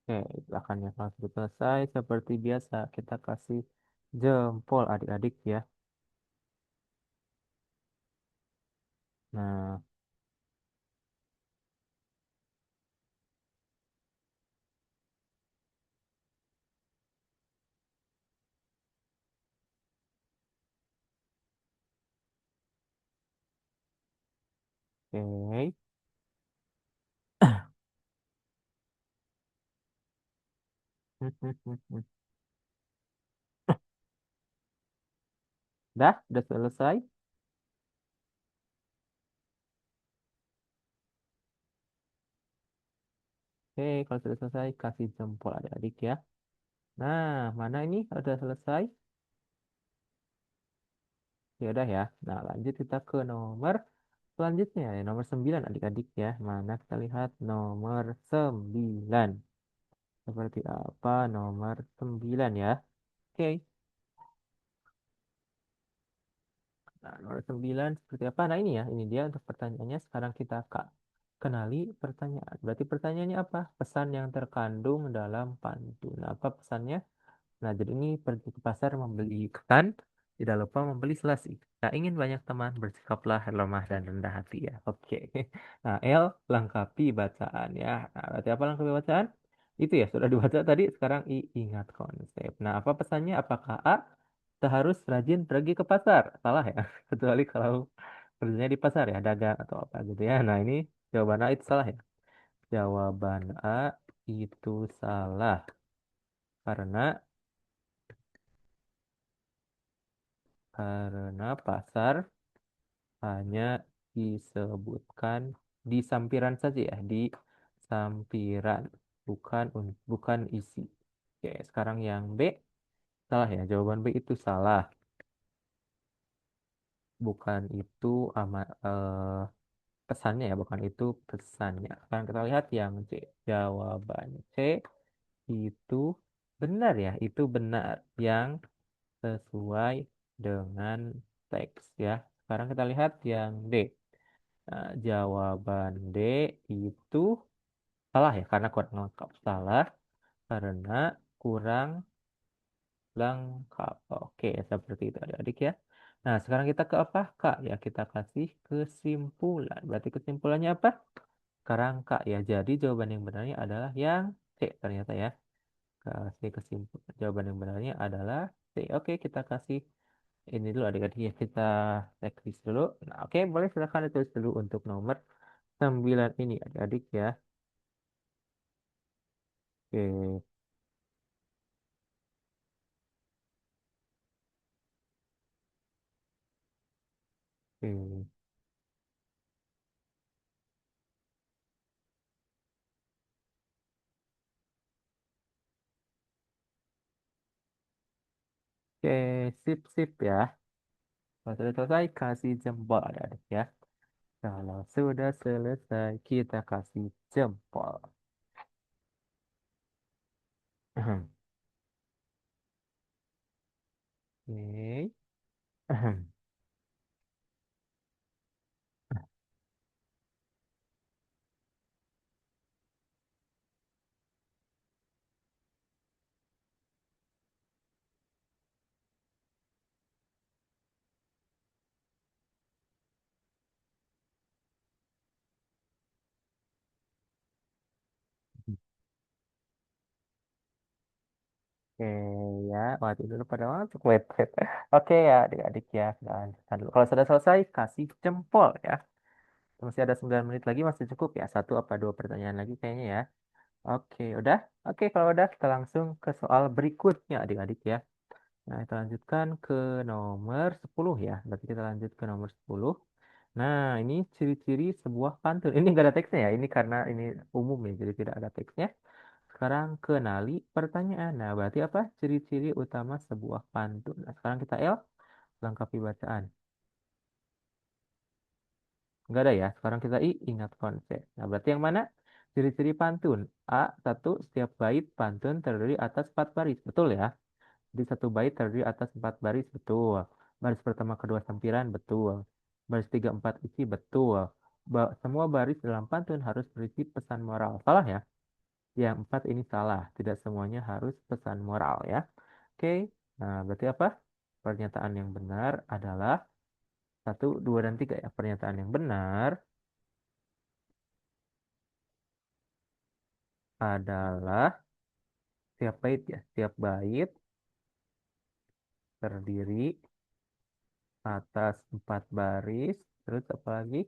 Oke, silakan ya. Kalau sudah selesai, seperti biasa, kita kasih jempol adik-adik ya. Nah, oke. Udah selesai. Oke, kalau sudah selesai, kasih jempol adik-adik ya. Nah, mana ini? Udah selesai? Ya udah ya. Nah, lanjut kita ke nomor selanjutnya ya. Nomor 9 adik-adik ya. Mana kita lihat nomor 9. Seperti apa nomor 9 ya? Oke. Nah, nomor 9 seperti apa? Nah, ini ya. Ini dia untuk pertanyaannya. Sekarang kita kenali pertanyaan. Berarti pertanyaannya apa? Pesan yang terkandung dalam pantun. Nah, apa pesannya? Nah, jadi ini pergi ke pasar membeli ketan, tidak lupa membeli selasi. Tak ingin banyak teman, bersikaplah lemah dan rendah hati ya. Oke. Nah, L, lengkapi bacaan ya. Nah, berarti apa lengkapi bacaan? Itu ya, sudah dibaca tadi, sekarang I, ingat konsep. Nah, apa pesannya? Apakah A, kita harus rajin pergi ke pasar? Salah ya, kecuali kalau kerjanya di pasar ya, dagang atau apa gitu ya. Nah, ini jawaban A itu salah ya. Jawaban A itu salah. Karena Karena pasar hanya disebutkan di sampiran saja ya, di sampiran, bukan isi. Oke, sekarang yang B salah ya. Jawaban B itu salah. Bukan itu pesannya ya, bukan itu pesannya. Sekarang kita lihat yang C. Jawaban C itu benar ya, itu benar yang sesuai dengan teks ya. Sekarang kita lihat yang D. Nah, jawaban D itu salah ya, karena kurang lengkap. Salah karena kurang lengkap. Oke, seperti itu adik-adik ya. Nah, sekarang kita ke apa, Kak? Ya, kita kasih kesimpulan. Berarti kesimpulannya apa? Sekarang Kak ya. Jadi jawaban yang benarnya adalah yang C ternyata ya. Kasih kesimpulan. Jawaban yang benarnya adalah C. Oke, kita kasih ini dulu adik-adik ya. Kita checklist dulu. Nah, oke, boleh silakan ditulis dulu untuk nomor 9 ini adik-adik ya. Oke, oke. Oke, sip, sip ya. Kalau sudah selesai, kasih jempol adik-adik ya. Kalau sudah selesai, kita kasih jempol. Oke. Oke ya, waktu dulu pada masuk website. Oke ya, adik-adik ya, kita lanjutkan dulu. Kalau sudah selesai, kasih jempol ya. Masih ada 9 menit lagi, masih cukup ya. Satu apa dua pertanyaan lagi kayaknya ya. Oke, udah? Oke, kalau udah, kita langsung ke soal berikutnya adik-adik ya. Nah, kita lanjutkan ke nomor 10 ya. Berarti kita lanjut ke nomor 10. Nah, ini ciri-ciri sebuah pantun. Ini nggak ada teksnya ya. Ini karena ini umum ya, jadi tidak ada teksnya. Sekarang kenali pertanyaan. Nah, berarti apa? Ciri-ciri utama sebuah pantun. Nah, sekarang kita lengkapi bacaan. Nggak ada ya. Sekarang kita ingat konsep. Nah, berarti yang mana? Ciri-ciri pantun. A, satu, setiap bait pantun terdiri atas 4 baris. Betul ya? Di satu bait terdiri atas 4 baris, betul. Baris pertama kedua sampiran, betul. Baris tiga empat isi, betul. Semua baris dalam pantun harus berisi pesan moral. Salah ya? Yang empat ini salah. Tidak semuanya harus pesan moral ya. Oke. Nah, berarti apa? Pernyataan yang benar adalah satu, dua, dan tiga ya. Pernyataan yang benar adalah setiap bait ya. Setiap bait terdiri atas 4 baris. Terus apa lagi?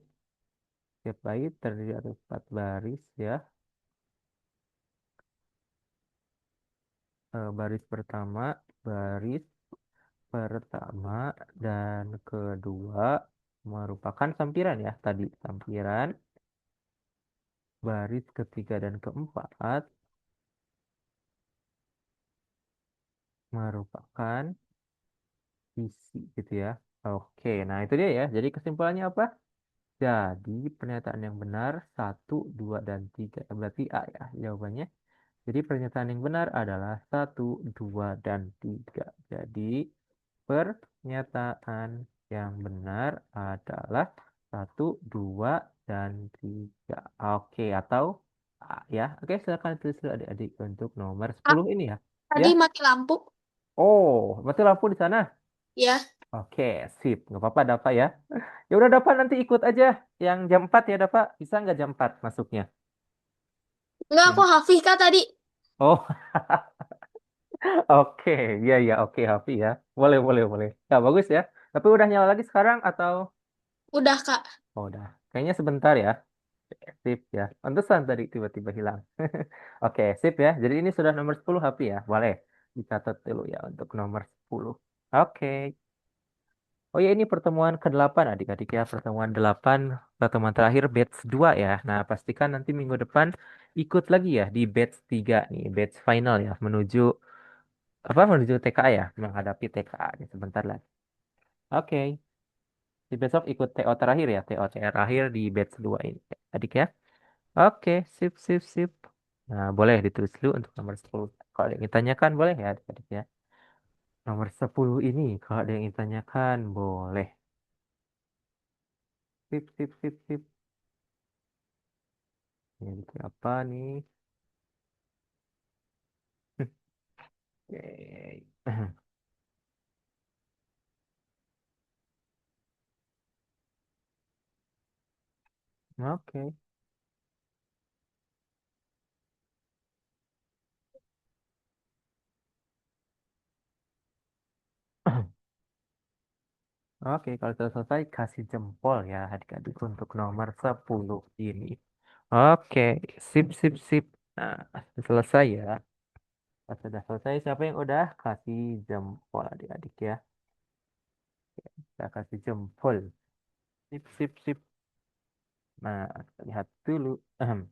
Setiap bait terdiri atas 4 baris ya. Baris pertama, baris pertama dan kedua merupakan sampiran ya. Tadi sampiran. Baris ketiga dan keempat merupakan isi gitu ya. Oke, nah itu dia ya. Jadi kesimpulannya apa? Jadi pernyataan yang benar satu, dua, dan tiga. Berarti A ya jawabannya. Jadi pernyataan yang benar adalah satu, dua, dan tiga. Jadi pernyataan yang benar adalah satu, dua, dan tiga. Oke, atau A ya. Oke, silakan tulis dulu adik-adik untuk nomor Ah, 10 ini ya. Ya. tadi mati lampu. Oh, berarti lampu di sana. Ya. Oke, sip. Nggak apa-apa, Dapa ya. Ya udah, Dapa nanti ikut aja. Yang jam 4 ya, Dapa. Bisa nggak jam 4 masuknya? Enggak, aku Yang... Hafih Kak tadi. Oh, oke. Iya, iya. Oke, Hafi ya. Boleh, boleh, boleh. Ya, bagus ya. Tapi udah nyala lagi sekarang atau... Udah Kak. Oh, udah. Kayaknya sebentar ya. Sip ya. Pantesan tadi tiba-tiba hilang. Oke, sip ya. Jadi ini sudah nomor 10 Hafi ya. Boleh dicatat dulu ya untuk nomor 10. Oke. Oh ya, ini pertemuan ke-8 adik-adik ya. Pertemuan terakhir batch 2 ya. Nah, pastikan nanti minggu depan ikut lagi ya di batch 3 nih. Batch final ya. Menuju TKA ya. Menghadapi TKA nih sebentar lagi. Oke. Di besok ikut TO terakhir ya. TO terakhir di batch 2 ini. Adik ya. Oke. Sip, sip, sip. Nah, boleh ditulis dulu untuk nomor 10. Kalau ada yang ditanyakan boleh ya adik-adik ya. Nomor 10 ini kalau ada yang ditanyakan boleh. Sip, sip, sip, sip. Ini bikin apa nih? Oke. Oke. Oke, kalau sudah selesai kasih jempol ya adik-adik untuk nomor 10 ini. Oke, sip sip sip. Nah, selesai ya. Pas sudah selesai, siapa yang udah kasih jempol adik-adik ya? Kita kasih jempol. Sip sip sip. Nah, kita lihat dulu. Oke.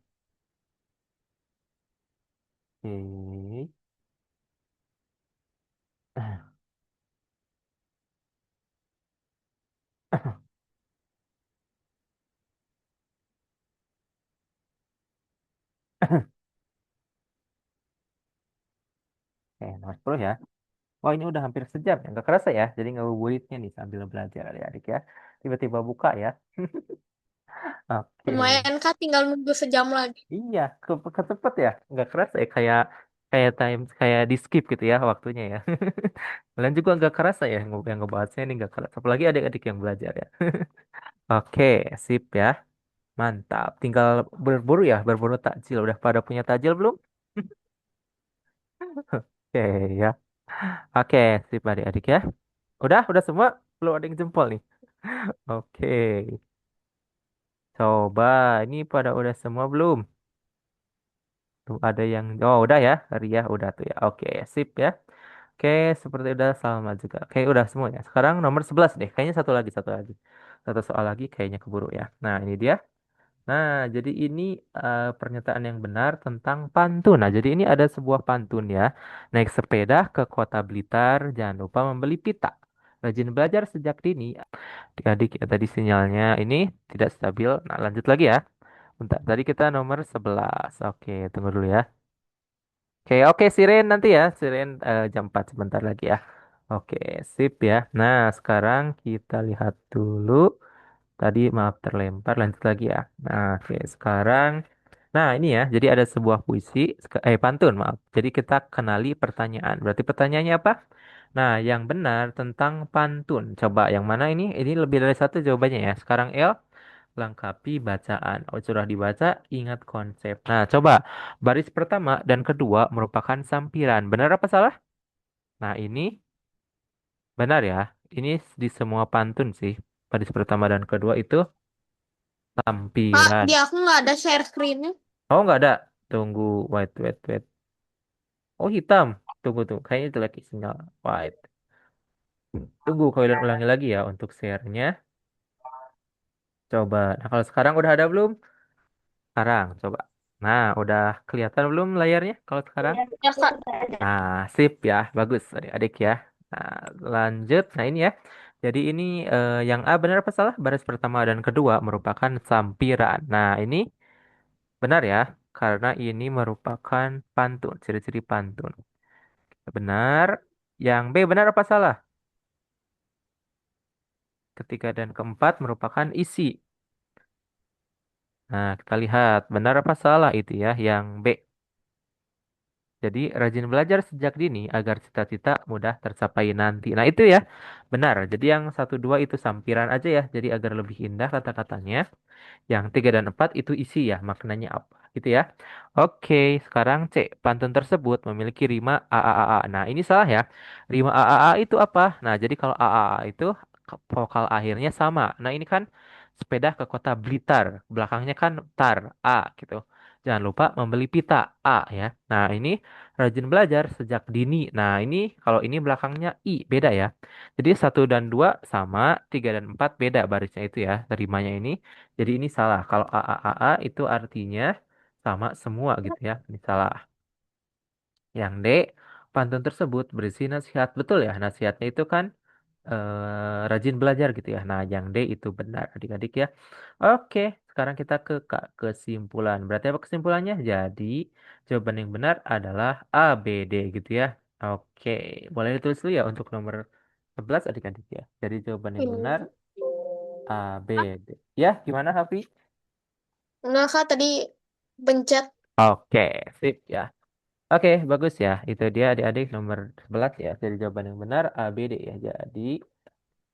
Oke, nomor 10 ya. Wah, ini udah hampir sejam ya. Nggak kerasa ya. Jadi ngabuburitnya nih sambil belajar adik-adik ya. Tiba-tiba buka ya. Oke. Lumayan Kak, tinggal nunggu sejam lagi. Iya, cepet ya. Nggak kerasa ya kayak kayak di skip gitu ya waktunya ya. Kalian juga nggak kerasa ya yang ngebahasnya ini nggak kerasa. Apalagi adik-adik yang belajar ya. Oke, sip ya. Mantap. Tinggal berburu ya, berburu takjil. Udah pada punya takjil belum? Oke ya. Oke, sip adik-adik ya. Udah semua. Belum ada yang jempol nih. Oke. Coba ini pada udah semua belum? Tuh ada yang udah ya, Ria udah tuh ya. Oke, sip ya. Oke, seperti udah sama juga. Oke, udah semua ya. Sekarang nomor 11 deh. Kayaknya satu lagi. Satu soal lagi kayaknya keburu ya. Nah, ini dia. Nah, jadi ini pernyataan yang benar tentang pantun. Nah, jadi ini ada sebuah pantun ya. Naik sepeda ke kota Blitar, jangan lupa membeli pita. Rajin belajar sejak dini. Adik-adik ya tadi sinyalnya ini tidak stabil. Nah, lanjut lagi ya. Bentar, tadi kita nomor 11. Oke, tunggu dulu ya. Oke, oke, Siren nanti ya. Siren jam 4 sebentar lagi ya. Oke, sip ya. Nah, sekarang kita lihat dulu. Tadi maaf terlempar, lanjut lagi ya. Nah, oke, sekarang. Nah, ini ya. Jadi ada sebuah puisi, pantun, maaf. Jadi kita kenali pertanyaan. Berarti pertanyaannya apa? Nah, yang benar tentang pantun. Coba yang mana ini? Ini lebih dari satu jawabannya ya. Sekarang L. Lengkapi bacaan. Oh, sudah dibaca, ingat konsep. Nah, coba. Baris pertama dan kedua merupakan sampiran. Benar apa salah? Nah, ini benar ya. Ini di semua pantun sih. Baris pertama dan kedua itu Kak, sampiran. di aku nggak ada share screen-nya. Oh, nggak ada. Tunggu. Wait, wait, wait. Oh, hitam. Tunggu, tunggu. Kayaknya itu lagi sinyal. Wait. Tunggu, kau ulangi lagi ya untuk share-nya. Coba. Nah, kalau sekarang udah ada belum? Sekarang, coba. Nah, udah kelihatan belum layarnya kalau sekarang? Ya, Kak. Nah, sip ya. Bagus, adik-adik ya. Nah, lanjut. Nah, ini ya. Jadi ini yang A benar apa salah? Baris pertama dan kedua merupakan sampiran. Nah, ini benar ya. Karena ini merupakan pantun, ciri-ciri pantun. Benar. Yang B benar apa salah? Ketiga dan keempat merupakan isi. Nah, kita lihat benar apa salah itu ya, yang B. Jadi rajin belajar sejak dini agar cita-cita mudah tercapai nanti. Nah, itu ya. Benar. Jadi yang satu dua itu sampiran aja ya. Jadi agar lebih indah kata-katanya. Yang tiga dan empat itu isi ya, maknanya apa gitu ya. Oke, sekarang C. Pantun tersebut memiliki rima a a a a. Nah, ini salah ya. Rima a a a itu apa? Nah, jadi kalau a a a itu vokal akhirnya sama. Nah, ini kan sepeda ke kota Blitar. Belakangnya kan tar A gitu. Jangan lupa membeli pita A ya. Nah, ini rajin belajar sejak dini. Nah, ini kalau ini belakangnya I, beda ya. Jadi satu dan dua sama, tiga dan empat beda barisnya itu ya, terimanya ini. Jadi ini salah. Kalau A itu artinya sama semua gitu ya. Ini salah. Yang D, pantun tersebut berisi nasihat. Betul ya, nasihatnya itu kan rajin belajar gitu ya. Nah, yang D itu benar adik-adik ya. Oke, sekarang kita ke kesimpulan. Berarti apa kesimpulannya? Jadi jawaban yang benar adalah A, B, D gitu ya. Oke, boleh ditulis dulu ya untuk nomor 11 adik-adik ya. Jadi jawaban yang benar Ini. A, B, D. Ya, gimana Hafi? Nah, Kak, tadi pencet. Oke, sip ya. Oke, bagus ya. Itu dia adik-adik nomor 11 ya. Jadi jawaban yang benar A, B, D ya. Jadi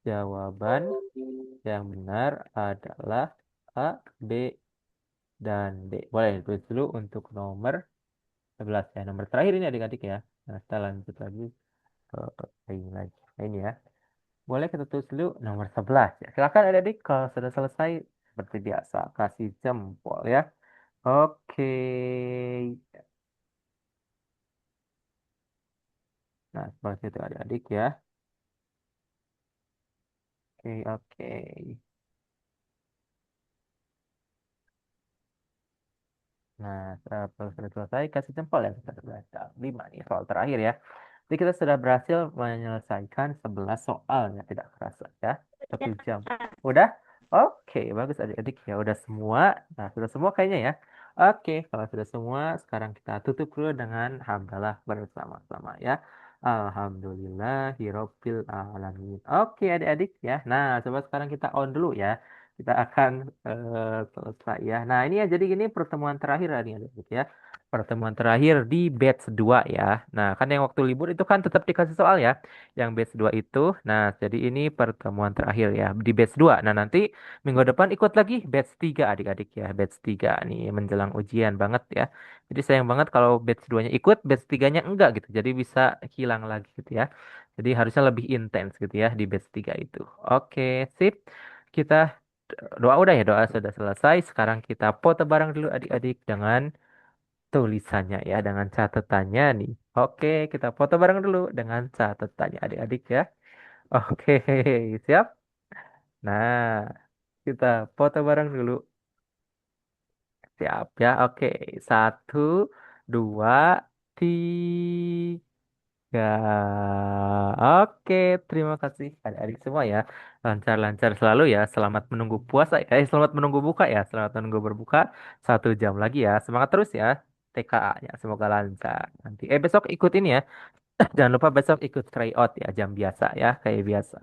jawaban yang benar adalah A, B, dan D. Boleh ditulis dulu untuk nomor 11 ya. Nomor terakhir ini adik-adik ya. Nah, kita lanjut lagi ke ini lagi. Nah, ini ya. Boleh kita tulis dulu nomor 11 ya. Silakan adik-adik kalau sudah selesai seperti biasa kasih jempol ya. Oke. Nah, seperti itu adik-adik ya. Oke, oke. Nah, setelah sudah selesai, kasih jempol ya. Kita sudah ada 5 nih soal terakhir ya. Jadi kita sudah berhasil menyelesaikan 11 soal ya. Tidak kerasa ya. 1 jam. Udah? Oke, bagus adik-adik ya. Udah semua. Nah, sudah semua kayaknya ya. Oke, kalau sudah semua, sekarang kita tutup dulu dengan hamdalah bersama-sama ya. Alhamdulillahirobbil alamin. Oke, adik-adik ya. Nah, coba sekarang kita on dulu ya. Kita akan selesai ya. Nah, ini ya jadi gini pertemuan terakhir tadi adik-adik ya. Pertemuan terakhir di batch 2 ya. Nah, kan yang waktu libur itu kan tetap dikasih soal ya. Yang batch 2 itu. Nah, jadi ini pertemuan terakhir ya di batch 2. Nah, nanti minggu depan ikut lagi batch 3 adik-adik ya. Batch 3 nih menjelang ujian banget ya. Jadi sayang banget kalau batch 2-nya ikut, batch 3-nya enggak gitu. Jadi bisa hilang lagi gitu ya. Jadi harusnya lebih intens gitu ya di batch 3 itu. Oke, sip. Kita doa udah ya, doa sudah selesai. Sekarang kita foto bareng dulu adik-adik dengan tulisannya ya, dengan catatannya nih. Oke, kita foto bareng dulu dengan catatannya adik-adik ya. Oke, siap? Nah, kita foto bareng dulu. Siap ya. Oke. Satu, dua, tiga. Oke. Terima kasih adik-adik semua ya. Lancar-lancar selalu ya. Selamat menunggu puasa ya. Selamat menunggu buka ya. Selamat menunggu berbuka. 1 jam lagi ya. Semangat terus ya. TKA-nya. Semoga lancar. Nanti. Besok ikut ini ya. Jangan lupa besok ikut tryout ya. Jam biasa ya. Kayak biasa.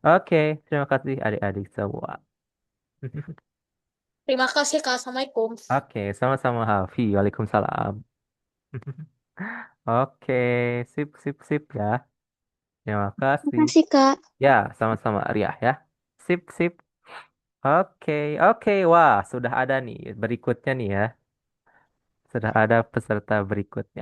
Oke. Terima kasih adik-adik semua. Terima kasih, Kak. Assalamualaikum. Oke. Sama-sama Hafi. Waalaikumsalam. Oke, sip, sip, sip ya. Terima Terima kasih. kasih, Kak. Ya, sama-sama Ria ya. Sip, sip. Oke, oke. Wah, sudah ada nih berikutnya nih ya. Sudah ada peserta berikutnya.